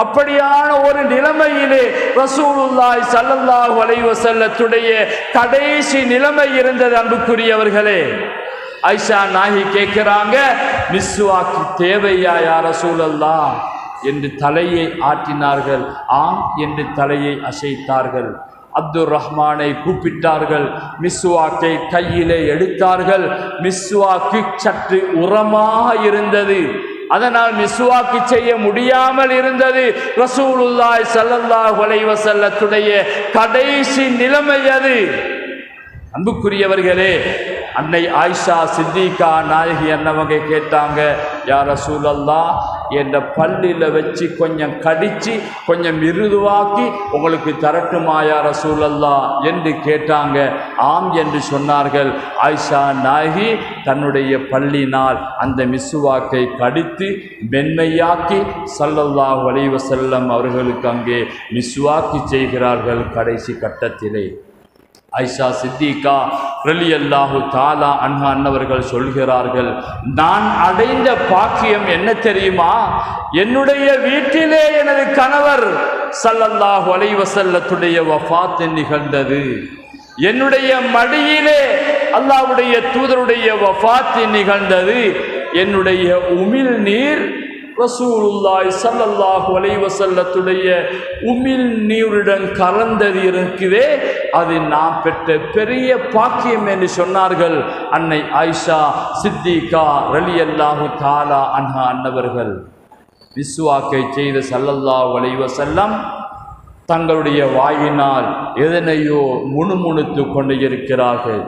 அப்படியான ஒரு நிலைமையிலே ரசூலுல்லாஹி ஸல்லல்லாஹு அலைஹி வஸல்லத்துடைய கடைசி நிலைமை இருந்தது. அன்புக்குரியவர்களே, ஆயிஷா நாயகி கேட்கிறாங்க, மிஸ்வாக்கு தேவையா யா ரசூலல்லாஹ் என்று தலையை ஆட்டினார்கள். ஆம் என்று தலையை அசைத்தார்கள். அப்துர் ரஹ்மானை கூப்பிட்டார்கள். மிஸ்வாக்கை கையிலே எடுத்தார்கள். மிஸ்வாக்கு சற்று உரமாக இருந்தது, அதனால் மிஸ்வாக்கு செய்ய முடியாமல் இருந்தது. ரசூலுல்லாஹி ஸல்லல்லாஹு அலைஹி வஸல்லத்துடைய கடைசி நிலைமை அது. அன்புக்குரியவர்களே, அன்னை ஆயிஷா சித்திகா நாயகி என்னவங்க கேட்டாங்க, யா ரசூலல்லாஹ் என்ற பல்லில் வச்சு கொஞ்சம் கடிச்சு கொஞ்சம் மிருதுவாக்கி உங்களுக்கு தரட்டுமா யா ரசூலல்லாஹ் என்று கேட்டாங்க. ஆம் என்று சொன்னார்கள். ஆயிஷா நாயகி தன்னுடைய பல்லினால் அந்த மிஸ்வாக்கை கடித்து மென்மையாக்கி ஸல்லல்லாஹு அலைஹி வஸல்லம் அவர்களுக்கு அங்கே மிஸ்வாக்கி செய்கிறார்கள். கடைசி கட்டத்திலே ஆயிஷா சித்திகா ரலியல்லாஹு தஆலா அன்ஹா அன்னவர்கள் சொல்கிறார்கள், நான் அடைந்த பாக்கியம் என்ன தெரியுமா? என்னுடைய வீட்டிலே எனது கணவர் ஸல்லல்லாஹு அலைஹி வஸல்லத்துடைய வஃபாத் நிகழ்ந்தது. என்னுடைய மடியிலே அல்லாஹ்வுடைய தூதருடைய வஃபாத் நிகழ்ந்தது. என்னுடைய உமிழ் நீர் ரசூலுல்லாஹி ஸல்லல்லாஹு அலைஹி வஸல்லத்துடைய உமிழ் நீருடன் கலந்தது இருக்குதே, அது நாம் பெற்ற பெரிய பாக்கியம் என்று சொன்னார்கள் அன்னை ஆயிஷா சித்திகா ரலியல்லாஹு தஆலா அன்ஹா அன்னவர்கள். மிஸ்வாக்கை செய்த ஸல்லல்லாஹு அலைஹி வஸல்லம் தங்களுடைய வாயினால் எதனையோ முணுமுணுத்து கொண்டு இருக்கிறார்கள்,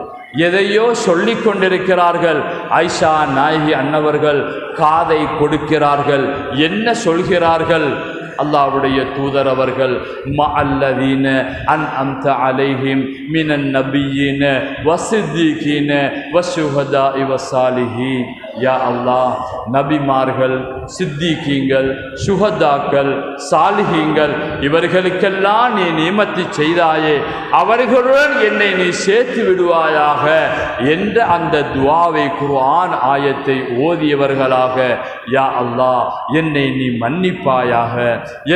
எதையோ சொல்லி கொண்டிருக்கிறார்கள். ஆயிஷா நாயகி அன்னவர்கள் காதை கொடுக்கிறார்கள். என்ன சொல்கிறார்கள்? அல்லாஹ்வுடைய தூதர் அவர்கள் மஅல்லதீன அன்அம்த அலைஹிம் மினன் நபிய்யின வஸித்தீகீன வஷுஹதாஇ வஸாலிஹீன். யா அல்லாஹ், நபிமார்கள், சித்திகீங்கள், சுஹதாக்கள், சாலிஹீங்கள் இவர்களுக்கெல்லாம் நீ நியமத்து செய்தாயே, அவர்களுடன் என்னை நீ சேர்த்து விடுவாயாக என்ற அந்த துஆவை குர்ஆன் ஆயத்தை ஓதியவர்களாக, யா அல்லாஹ் என்னை நீ மன்னிப்பாயாக,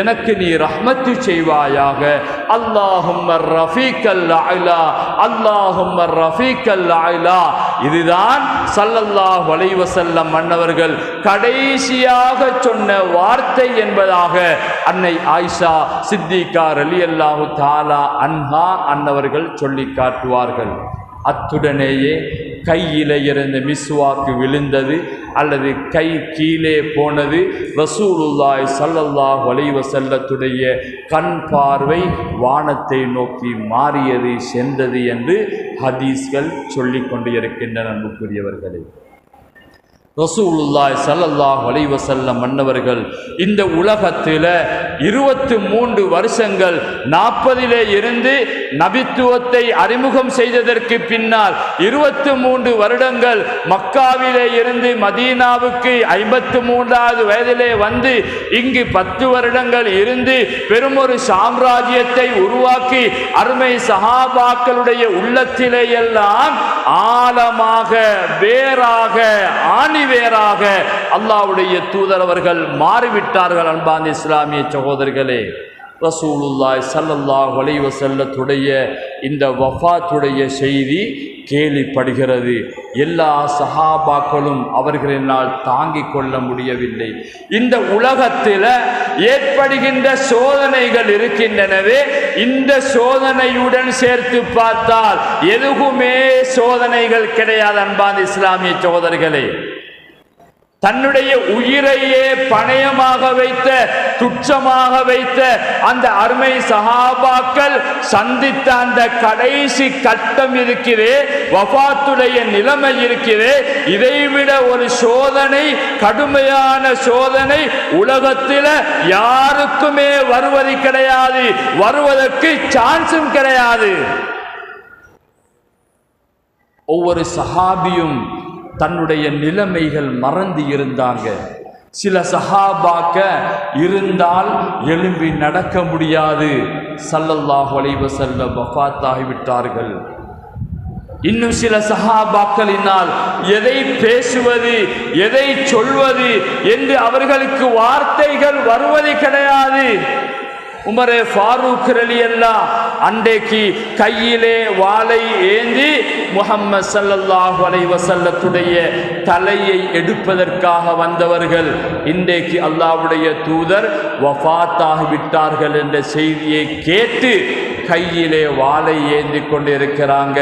எனக்கு நீ ரஹ்மத்து செய்வாயாக. அல்லாஹும்ம ரஃபீக்கல் அலா, அல்லாஹும்ம ரஃபீக்கல் அலா. இதுதான் ஸல்லல்லாஹு அலைஹி வஸல்லம் மன்னவர்கள் கடைசியாக சொன்ன வார்த்தை என்பதாக அன்னை ஆயிஷா சித்திகா ரலியல்லாஹு தஆலா அன்ஹா அன்னவர்கள் சொல்லி காட்டுவார்கள். அத்துடனேயே கையில இருந்த மிஸ்வாக்கு விழுந்தது அல்லது கை கீழே போனது. ரசூலுல்லாஹி ஸல்லல்லாஹு அலைஹி வஸல்லத்துடைய கண் பார்வை வானத்தை நோக்கி மாறியது சென்றது என்று ஹதீஸ்கள் சொல்லிக் கொண்டு இருக்கின்றன. அன்புக்குரியவர்களே, ரசூலுல்லாஹி ஸல்லல்லாஹு அலைஹி வஸல்லம் மன்னவர்கள் இந்த உலகத்தில் 23 வருஷங்கள் 40 இருந்து நபித்துவத்தை அறிமுகம் செய்ததற்கு பின்னால் 23 வருடங்கள் மக்காவிலே இருந்து மதீனாவுக்கு 53வது வயதிலே வந்து இங்கு 10 வருடங்கள் இருந்து பெருமொரு சாம்ராஜ்யத்தை உருவாக்கி அருமை சஹாபாக்களுடைய உள்ளத்திலே எல்லாம் ஆழமாக வேறாக வேறாக அல்லாஹ்வுடைய தூதர் அவர்கள் மாறிவிட்டார்கள். அன்பான இஸ்லாமிய சகோதரர்களே, ரசூலுல்லாஹி ஸல்லல்லாஹு அலைஹி வஸல்லத்துடைய இந்த வஃபாத்துடைய செய்தி கேள்விப்படுகிறது. எல்லா சஹாபாக்களும் அவர்களினால் தாங்கிக் கொள்ள முடியவில்லை. இந்த உலகத்தில் ஏற்படுகின்ற சோதனைகள் இருக்கின்றனவே, இந்த சோதனையுடன் சேர்த்து பார்த்தால் எதுவுமே சோதனைகள் கிடையாது. அன்பான இஸ்லாமிய சகோதரர்களே, தன்னுடைய உயிரையே பணயமாக வைத்த துச்சமாக வைத்த அந்த அருமை சஹாபாக்கள் சந்தித்த அந்த கடைசி கட்டம் இருக்கிறே, வஃபாத்துடைய நிலைமை இருக்கிறே, இதைவிட ஒரு சோதனை, கடுமையான சோதனை உலகத்தில் யாருக்குமே வருவது கிடையாது, வருவதற்கு சான்ஸும் கிடையாது. ஒவ்வொரு சஹாபியும் தன்னுடைய நிலைமைகள் மறந்து இருந்தாங்க. சில சஹாபாக்க இருந்தால் எழும்பி நடக்க முடியாது, ஸல்லல்லாஹு அலைஹி வஸல்லம் வஃபாத்தாகிவிட்டார்கள். இன்னும் சில சஹாபாக்களினால் எதை பேசுவது எதை சொல்வது என்று அவர்களுக்கு வார்த்தைகள் வருவது கிடையாது. உமரே ஃபாரூக் ரலியல்லாஹு அன்றைக்கு கையிலே வாளை ஏந்தி முஹம்மது ஸல்லல்லாஹு அலைஹி வஸல்லத்துடைய தலையை எடுப்பதற்காக வந்தவர்கள் இன்றைக்கு அல்லாஹ்வுடைய தூதர் வஃபாத்தாகி விட்டார்கள் என்ற செய்தியை கேட்டு கையிலே வாளை ஏந்தி கொண்டு இருக்கிறாங்க.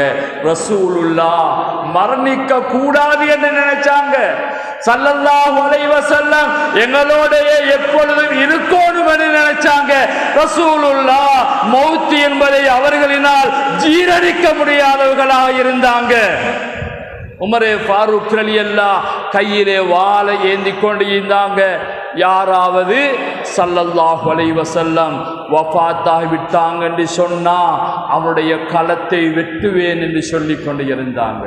ரசூலுல்லாஹ் மரணிக்க கூடாது என்று நினைச்சாங்க. ஸல்லல்லாஹு அலைஹி வஸல்லம் எங்களோடைய எப்பொழுதும் இருக்கணும் என்று நினைச்சாங்க. ரசூலுல்லாஹ் மௌத் என்பதை அவர்களினால் ஜீரணிக்க முடியாதவர்களாக இருந்தாங்க. உமரே ஃபாரூக் ரலியல்லாஹு கையிலே வாளை ஏந்தி கொண்டு இருந்தாங்க. யாராவது ஸல்லல்லாஹு அலைஹி வஸல்லம் வஃபாத்தாகி விட்டாங்க என்று சொன்னா அவனுடைய களத்தை வெட்டுவேன் என்று சொல்லி கொண்டு இருந்தாங்க.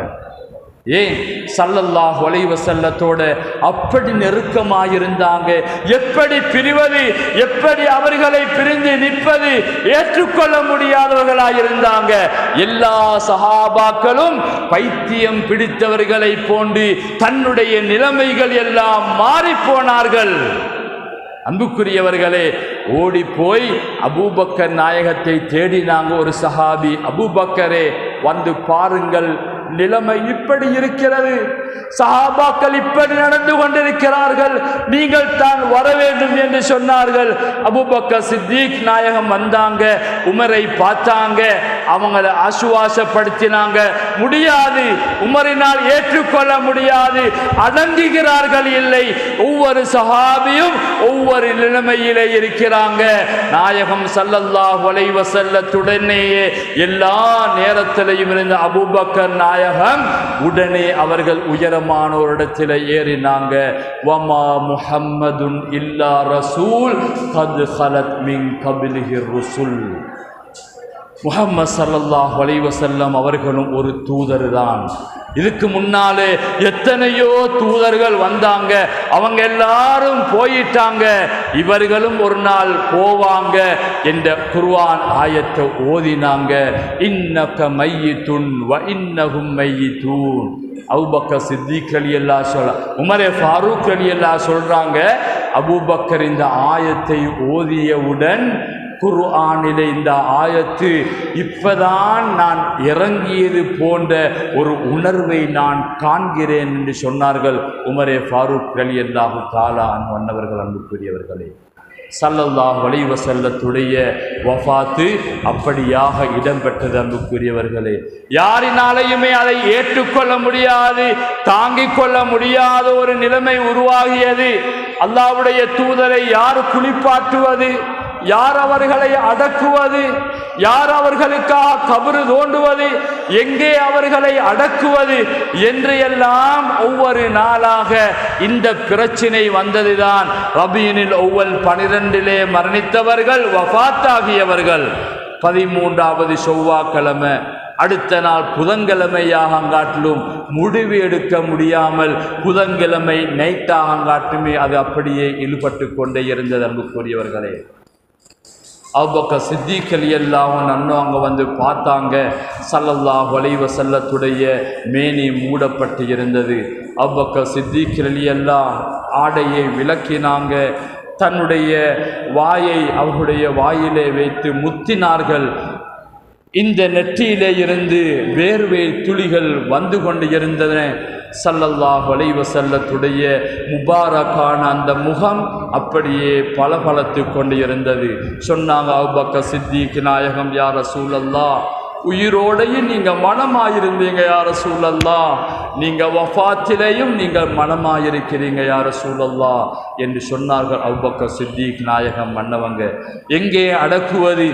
ஏன் ஸல்லல்லாஹு அலைஹி வஸல்லத்தோட அப்படி நெருக்கமாயிருந்தாங்க. எப்படி பிரிவது, எப்படி அவர்களை பிரிந்து நிற்பது, ஏற்றுக்கொள்ள முடியாதவர்களாயிருந்தாங்க. எல்லா சஹாபாக்களும் பைத்தியம் பிடித்தவர்களை போன்று தன்னுடைய நிலைமைகள் எல்லாம் மாறி போனார்கள். அன்புக்குரியவர்களே, ஓடி போய் அபூபக்கர் நாயகத்தை தேடினாங்க. ஒரு சஹாபி, அபூபக்கரே வந்து பாருங்கள், நிலைமை இப்படி இருக்கிறது, சஹாபாக்கள் இப்படி நடந்து கொண்டிருக்கிறார்கள், நீங்கள் தான் வர வேண்டும் என்று சொன்னார்கள். அபூபக்கர் சித்திக் நாயகம் வந்தாங்க, உமரை பார்த்தாங்க, அவங்களை ஆசுவாசப்படுத்தினாங்க. முடியாது, உமரினால் ஏற்றுக்கொள்ள முடியாது, அடங்குகிறார்கள் இல்லை. ஒவ்வொரு சஹாபியும் ஒவ்வொரு நிலைமையிலே இருக்கிறாங்க. நாயகம் ஸல்லல்லாஹு அலைஹி வஸல்லத்துடனேயே எல்லா நேரத்திலையும் இருந்த அபூபக்கர் நாயகம் உடனே அவர்கள் உயரமான ஒரு இடத்தில் ஏறினாங்க. வமா முஹம்மதுன் இல்லா ரசூல் கத் ஹலத் மின் கபிலிஹி ருசுல். முஹம்மது ஸல்லல்லாஹு அலைஹி வஸல்லம் அவர்களும் ஒரு தூதர் தான். இதுக்கு முன்னாலே எத்தனையோ தூதர்கள் வந்தாங்க, அவங்க எல்லாரும் போயிட்டாங்க, இவர்களும் ஒரு நாள் போவாங்க என்ற குர்ஆன் ஆயத்தை ஓதினாங்க. இன்னக மையித்துன் வ இன்னஹும் மையித்தூன். அபூபக்கர் சித்திக் ரலியல்லாஹு சொல்ல, உமரே ஃபாரூக் ரலியல்லாஹு சொல்றாங்க, அபூபக்கர் இந்த ஆயத்தை ஓதியவுடன் குர்ஆனிலே இந்த ஆயத்து இப்பதான் நான் இறங்கியது போன்ற ஒரு உணர்வை நான் காண்கிறேன் என்று சொன்னார்கள் உமரே ஃபாரூக் ரலியல்லாஹு தஆலா அன்ஹு அன்னவர்கள். அன்புக்குரியவர்களே, ஸல்லல்லாஹு அலைஹி வஸல்லத்துடைய வஃபாத்து அப்படியாக இடம்பெற்றது. அன்புக்குரியவர்களே, யாரினாலையுமே அதை ஏற்றுக்கொள்ள முடியாது, தாங்கிக் கொள்ள முடியாத ஒரு நிலைமை உருவாகியது. அல்லாஹ்வுடைய தூதரை யார் குளிப்பாட்டுவது, யார் அவர்களை அடக்குவது, யார் அவர்களுக்காக கபறு தோண்டுவது, எங்கே அவர்களை அடக்குவது என்று எல்லாம் ஒவ்வொரு நாளாக இந்த பிரச்சினை வந்ததுதான். ரபீனில் அவ்வல் 12 மரணித்தவர்கள், வஃபாத்தாகியவர்கள் 13வது செவ்வாய்க்கிழமை, அடுத்த நாள் புதன்கிழமையாக காட்டிலும் முடிவு எடுக்க முடியாமல் புதன்கிழமை நைட்டாக காட்டுமே அது அப்படியே இழுபட்டு கொண்டே இருந்தது. அன்புக்குரியவர்களே, அபூபக்கர் சித்திக் ரலியல்லாஹு அன்ஹு அங்கே வந்து பார்த்தாங்க. ஸல்லல்லாஹு அலைஹி வஸல்லத்துடைய மேனி மூடப்பட்டு இருந்தது. அபூபக்கர் சித்திக் ரலியல்லாஹு ஆடையை விலக்கினாங்க. தன்னுடைய வாயை அவர்களுடைய வாயிலே வைத்து முத்தினார்கள். இந்த நெற்றியிலே இருந்து வேர்வை துளிகள் வந்து கொண்டு இருந்தன. ஸல்லல்லாஹு அலைஹி வஸல்லத்துடைய முபாரக்கான அந்த முகம் அப்படியே பளபளத்து கொண்டு இருந்தது. சொன்னாங்க அபூபக்கர் சித்திக் நாயகம், யா ரசூலல்லாஹ், உயிரோடையும் நீங்கள் மனமாயிருந்தீங்க யா ரசூலல்லாஹ், நீங்கள் வஃபாத்திலேயும் நீங்கள் மனமாயிருக்கிறீங்க யா ரசூலல்லாஹ் என்று சொன்னார்கள் அபூபக்கர் சித்திக் நாயகம் மன்னவங்க. எங்கே அடக்குவது,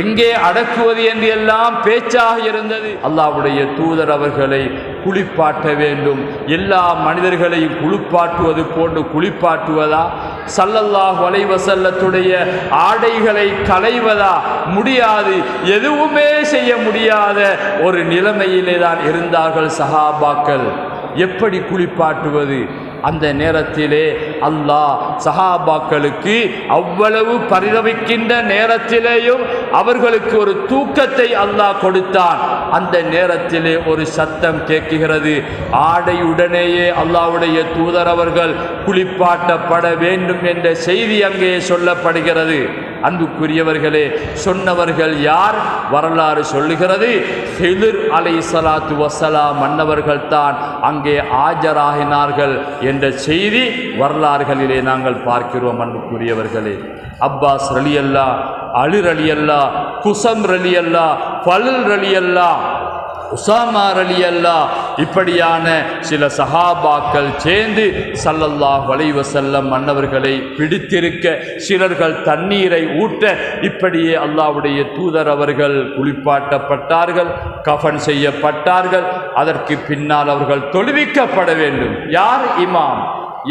எங்கே அடக்குவது என்று எல்லாம் பேச்சாக இருந்தது. அல்லாஹ்வுடைய தூதர் அவர்களை குளிப்பாட்ட வேண்டும். எல்லா மனிதர்களையும் குளிப்பாட்டுவது போன்று குளிப்பாட்டுவதா? ஸல்லல்லாஹு அலைஹி வஸல்லத்துடைய ஆடைகளை களைவதா? முடியாது. எதுவுமே செய்ய முடியாத ஒரு நிலைமையிலே தான் இருந்தார்கள் சஹாபாக்கள். எப்படி குளிப்பாட்டுவது? அந்த நேரத்திலே அல்லாஹ் சஹாபாக்களுக்கு அவ்வளவு பரிதவிக்கின்ற நேரத்திலேயும் அவர்களுக்கு ஒரு தூக்கத்தை அல்லாஹ் கொடுத்தான். அந்த நேரத்திலே ஒரு சத்தம் கேட்குகிறது. ஆடையுடனேயே அல்லாஹ்வுடைய தூதர் அவர்கள் குளிப்பாட்டப்பட வேண்டும் என்ற செய்தி அங்கே சொல்லப்படுகிறது. அன்புக்குரியவர்களே, சொன்னவர்கள் யார்? வரலாறு சொல்லுகிறது, ஹித்ர் அலைஹிஸ்ஸலாத்து வஸ்ஸலாம் மன்னவர்கள் தான் அங்கே ஆஜராகினார்கள் என்ற செய்தி வரலாறுகளிலே நாங்கள் பார்க்கிறோம். அன்புக்குரியவர்களே, அப்பாஸ் ரலியல்லாஹ், அலி ரலியல்லாஹ், குஸம் ரலியல்லாஹ், ஃபலுல் ரலியல்லாஹ், உசாமா ரலியல்லாஹ், இப்படியான சில சஹாபாக்கள் சேர்ந்து ஸல்லல்லாஹு அலைஹி வஸல்லம் மன்னவர்களை பிடித்திருக்க, சிலர்கள் தண்ணீரை ஊட்ட, இப்படியே அல்லாஹ்வுடைய தூதர் அவர்கள் குளிப்பாட்டப்பட்டார்கள், கஃன் செய்யப்பட்டார்கள். அதற்கு பின்னால் அவர்கள் தொழுவிக்கப்பட வேண்டும். யார் இமாம்?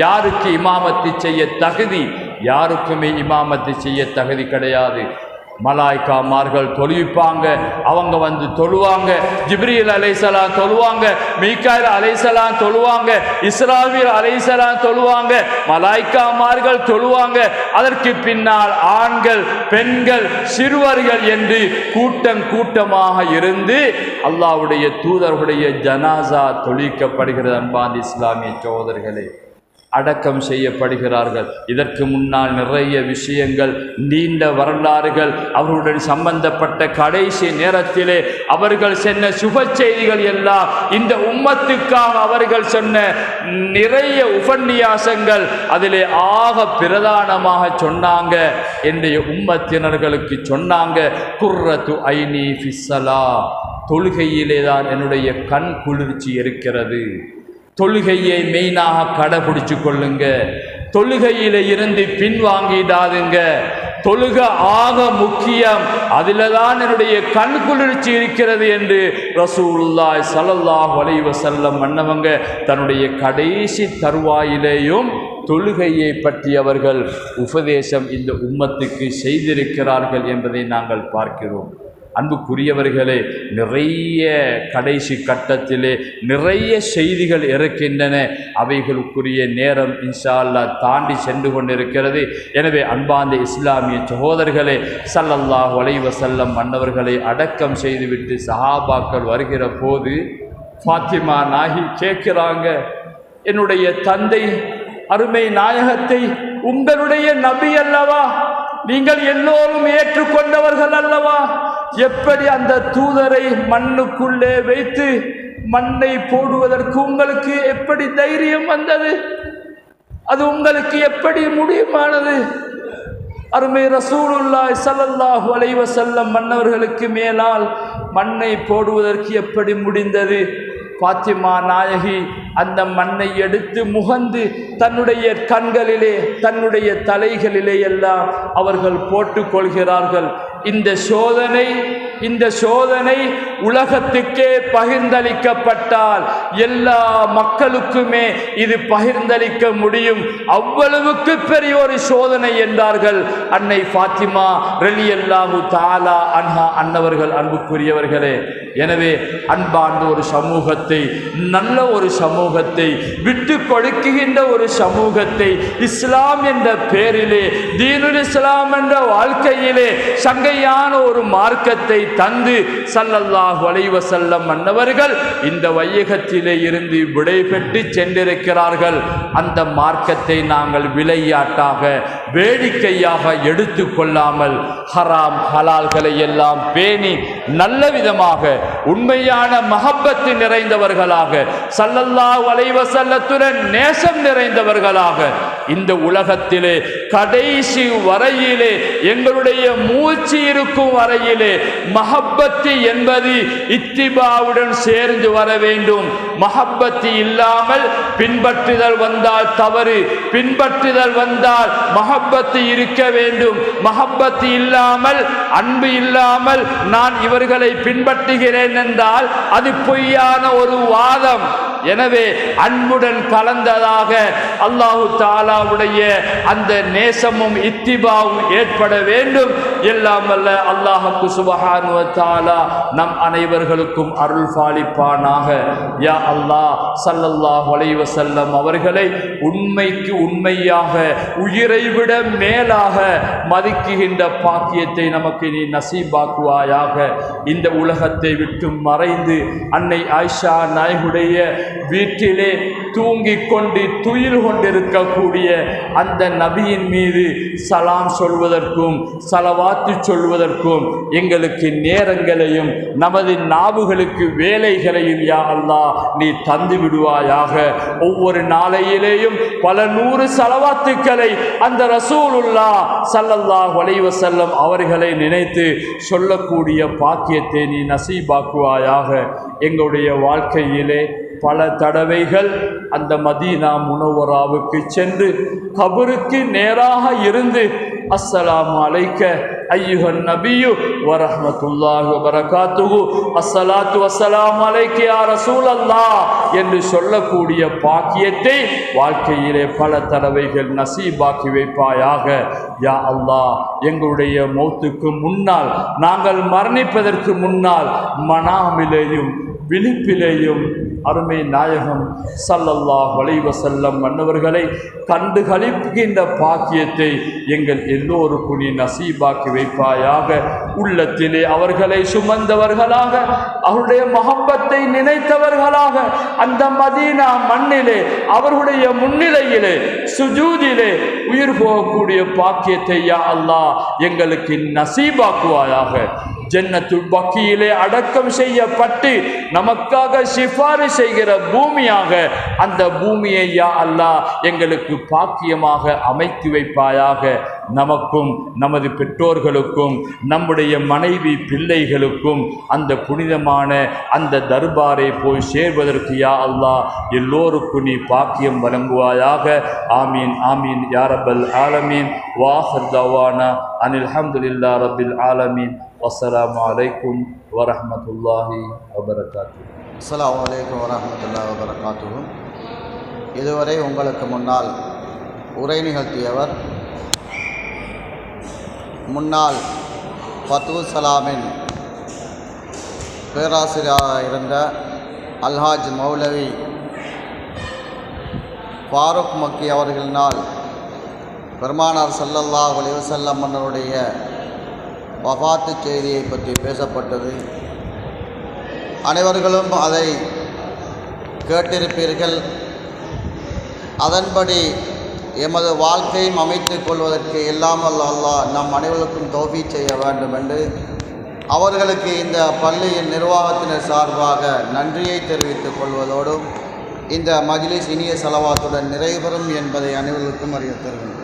யாருக்கு இமாமத்தை செய்ய தகுதி? யாருக்குமே இமாமத்தை செய்ய தகுதி கிடையாது. மலாய்க்காமார்கள் தொழுவிப்பாங்க, அவங்க வந்து தொழுவாங்க. ஜிப்ரீல் அலைஹிஸ்ஸலாம் தொழுவாங்க, மீகாயில் அலைஹிஸ்ஸலாம் தொழுவாங்க, இஸ்ராஃபீல் அலைஹிஸ்ஸலாம் தொழுவாங்க, மலாய்க்காமார்கள் தொழுவாங்க. அதற்கு பின்னால் ஆண்கள், பெண்கள், சிறுவர்கள் என்று கூட்டம் கூட்டமாக இருந்து அல்லாஹ்வுடைய தூதர்களுடைய ஜனாசா தொழுவிக்கப்படுகிறது. அன்பார்ந்த இஸ்லாமிய சகோதரர்களே, அடக்கம் செய்யப்படுகிறார்கள். இதற்கு முன்னால் நிறைய விஷயங்கள், நீண்ட வரலாறுகள், அவர்களுடன் சம்பந்தப்பட்ட கடைசி நேரத்திலே அவர்கள் சொன்ன சுப செய்திகள் எல்லாம், இந்த உம்மத்துக்காக அவர்கள் சொன்ன நிறைய உபன்யாசங்கள், அதிலே ஆக பிரதானமாக சொன்னாங்க, என்னுடைய உம்மத்தினர்களுக்கு சொன்னாங்க, குர்ரத்து ஐனி ஃபிஸ்ஸலா, தொழுகையிலே தான் என்னுடைய கண் குளிர்ச்சி இருக்கிறது. தொழுகையை மெயினாக கடைபிடிச்சு கொள்ளுங்க. தொழுகையில இருந்து பின்வாங்கிடாதுங்க. தொழுக ஆக முக்கியம், அதில் தான் என்னுடைய கண் குளிர்ச்சி இருக்கிறது என்று ரசூலுல்லாஹி ஸல்லல்லாஹு அலைஹி வஸல்லம் மன்னவங்க தன்னுடைய கடைசி தருவாயிலேயும் தொழுகையை பற்றி அவர்கள் உபதேசம் இந்த உம்மத்துக்கு செய்திருக்கிறார்கள் என்பதை நாங்கள் பார்க்கிறோம். அன்புக்குரியவர்களே, நிறைய கடைசி கட்டத்திலே நிறைய செய்திகள் இருக்கின்றன. அவைகளுக்குரிய நேரம் இன்ஷா அல்லாஹ் தாண்டி சென்று கொண்டிருக்கிறது. எனவே அன்பார்ந்த இஸ்லாமிய சகோதரர்களே, ஸல்லல்லாஹு அலைஹி வஸல்லம் மன்னவர்களை அடக்கம் செய்துவிட்டு சஹாபாக்கள் வருகிற போது ஃபாத்திமா நாயகி கேட்கிறாங்க, என்னுடைய தந்தை அருமை நாயகத்தை உங்களுடைய நபி அல்லவா, நீங்கள் எல்லோரும் ஏற்றுக்கொண்டவர்கள் அல்லவா? எப்படி அந்த தூதரை மண்ணுக்குள்ளே வைத்து மண்ணை போடுவதற்கு உங்களுக்கு எப்படி தைரியம் வந்தது? அது உங்களுக்கு எப்படி முடியுமானது? அருமை ரசூலுல்லாஹி ஸல்லல்லாஹு அலைஹி வஸல்லம் மன்னவர்களுக்கு மேலால் மண்ணை போடுவதற்கு எப்படி முடிந்தது? பாத்திமா நாயகி அந்த மண்ணை எடுத்து முகந்து தன்னுடைய கண்களிலே தன்னுடைய தலைகளிலே எல்லாம் அவர்கள் போட்டுக்கொள்கிறார்கள். இந்த சோதனை உலகத்துக்கே பகிர்ந்தளிக்கப்பட்டால் எல்லா மக்களுக்குமே இது பகிர்ந்தளிக்க முடியும். அவ்வளவுக்கு பெரிய ஒரு சோதனை என்றார்கள் அன்னை ஃபாத்திமா ரலியல்லாஹு தஆலா அன்ஹா அன்னவர்கள். அன்புக்குரியவர்களே, எனவே அன்பார்ந்த ஒரு சமூகத்தை, நல்ல ஒரு சமூகத்தை, விட்டு கொடுக்குகின்ற ஒரு சமூகத்தை இஸ்லாம் என்ற பேரிலே, தீனுல் இஸ்லாம் என்ற வாழ்க்கையிலே சங்கையான ஒரு மார்க்கத்தை தந்து ஸல்லல்லாஹு அலைஹி வஸல்லம் அன்னவர்கள் இந்த வையகத்திலே இருந்து விடைபெற்று சென்றிருக்கிறார்கள். அந்த மார்க்கத்தை நாங்கள் விளையாட்டாக வேடிக்கையாக எடுத்து கொள்ளாமல் ஹராம் ஹலால்களை எல்லாம் பேணி நல்ல விதமாக உண்மையான மஹப்பத்து நிறைந்தவர்களாக ஸல்லல்லாஹு அலைஹி வஸல்லத்துடன் நேசம் நிறைந்தவர்களாக இந்த உலகத்திலே கடைசி வரையிலே எங்களுடைய மூச்சு இருக்கும் வரையிலே மஹப்பத்து என்பது இத்திபாவுடன் சேர்ந்து வர வேண்டும். மஹப்பத்து இல்லாமல் பின்பற்றுதல் வந்தால் தவறு, பின்பற்றுதல் வந்தால் மஹப்பத்து இருக்க வேண்டும். மஹப்பத்து இல்லாமல், அன்பு இல்லாமல் நான் இவர்களை பின்பற்றுகிறேன் என்றால் அது பொய்யான ஒரு வாதம். எனவே அன்புடன் கலந்ததாக அல்லாஹு தாலாவுடைய அந்த நேசமும் இத்திபாவும் ஏற்பட வேண்டும். எல்லாம் வல்ல அல்லாஹ்வுக்கு சுப்ஹானஹு வ தஆலா நம் அனைவர்களுக்கும் அருள் பாலிப்பானாக. யா அல்லாஹ், ஸல்லல்லாஹு அலைஹி வஸல்லம் அவர்களை உண்மைக்கு உண்மையாக உயிரை விட மேலாக மதிக்குகின்ற பாக்கியத்தை நமக்கு நீ நசீபாக்குவாயாக. இந்த உலகத்தை விட்டு மறைந்து அன்னை ஆயிஷா நாயகுடைய வீட்டிலே தூங்கிக் கொண்டு துயில் கொண்டிருக்கக்கூடிய அந்த நபியின் மீது சலாம் சொல்வதற்கும் சலவாத்து சொல்வதற்கும் எங்களுக்கு நேரங்களையும் நமது நாவுகளுக்கு வேலைகளையும் யா அல்லாஹ் நீ தந்து விடுவாயாக. ஒவ்வொரு நாளையிலேயும் பல 100 சலவாத்துக்களை அந்த ரசூலுல்லாஹ் ஸல்லல்லாஹு அலைஹி வஸல்லம் அவர்களை நினைத்து சொல்லக்கூடிய பாக்கியத்தை நீ நசீபாக்குவாயாக. எங்களுடைய வாழ்க்கையிலே பல தடவைகள் அந்த மதீனா முனவராவுக்கு சென்று கபருக்கு நேராக இருந்து அஸ்ஸலாமு அலைக்க ஐயுஹன் நபியு வ ரஹ்மத்துல்லாஹி வ பரகாத்துஹு அஸ்ஸலாத்து வஸ்ஸலாமு அலைக்க யா ரசூலல்லாஹ் என்று சொல்லக்கூடிய பாக்கியத்தை வாழ்க்கையிலே பல தடவைகள் நசீபாக்கி வைப்பாயாக. யா அல்லாஹ், எங்களுடைய மௌத்துக்கு முன்னால், நாங்கள் மரணிப்பதற்கு முன்னால் மனாமிலேயும் விழிப்பிலேயும் அருமை நாயகம் ஸல்லல்லாஹு அலைஹி வஸல்லம் மன்னவர்களை கண்டு களிக்கின்ற பாக்கியத்தை எங்கள் எல்லோருக்கும் நீ நசீபாக்கி வைப்பாயாக. உள்ளத்திலே அவர்களை சுமந்தவர்களாக, அவருடைய மஹப்பத்தை நினைத்தவர்களாக அந்த மதீனா மண்ணிலே அவர்களுடைய முன்னிலையிலே சுஜூதிலே உயிர் போகக்கூடிய பாக்கியத்தை யா அல்லாஹ் எங்களுக்கு நசீபாக்குவாயாக. ஜன்னத்துல் பக்கியிலே அடக்கம் செய்யப்பட்டு நமக்காக சிபாரிசு செய்கிற பூமியாக அந்த பூமியை யா அல்லாஹ் எங்களுக்கு பாக்கியமாக அமைத்து வைப்பாயாக. நமக்கும் நமது பெற்றோர்களுக்கும் நம்முடைய மனைவி பிள்ளைகளுக்கும் அந்த புனிதமான அந்த தர்பாரை போய் சேர்வதற்கு யா அல்லாஹ் எல்லோருக்கும் நீ பாக்கியம் வழங்குவாயாக. ஆமீன் ஆமீன் யா ரப்பல் ஆலமீன். வாஹிர் தவானா அனில் ஹம்துலில்லாஹி ரப்பில் ஆலமீன். வஸ்ஸலாமு அலைக்கும் வரஹ்மத்துல்லாஹி வபரகாத்துஹு. அஸ்ஸலாமு அலைக்கும் வரஹ்மத்துல்லாஹி வபரகாத்துஹு. இதுவரை உங்களுக்கு முன்னால் உரை நிகழ்த்தியவர் முன்னாள் ஃபத்வுஸ் சலாமின் பேராசிரியராக இருந்த அல்ஹாஜ் மௌலவி ஃபாரூக் மக்கி அவர்களினால் பெருமானார் ஸல்லல்லாஹு அலைஹி வஸல்லம் அவர்களுடைய வஃபாத்து செய்தியை பற்றி பேசப்பட்டது. அனைவர்களும் அதை கேட்டிருப்பீர்கள். அதன்படி எமது வாழ்க்கையும் அமைத்துக் கொள்வதற்கு எல்லாம் வல்ல அல்லாஹ் நம் அனைவருக்கும் தௌஃபீக் செய்ய வேண்டும் என்று அவர்களுக்கு இந்த பள்ளியின் நிர்வாகத்தினர் சார்பாக நன்றியை தெரிவித்துக் கொள்வதோடும் இந்த மஜ்லிஸ் இனிய ஸலவாத்துடன் நிறைவு பெறும் என்பதை அனைவருக்கும் அறிவித்தருகிறேன்.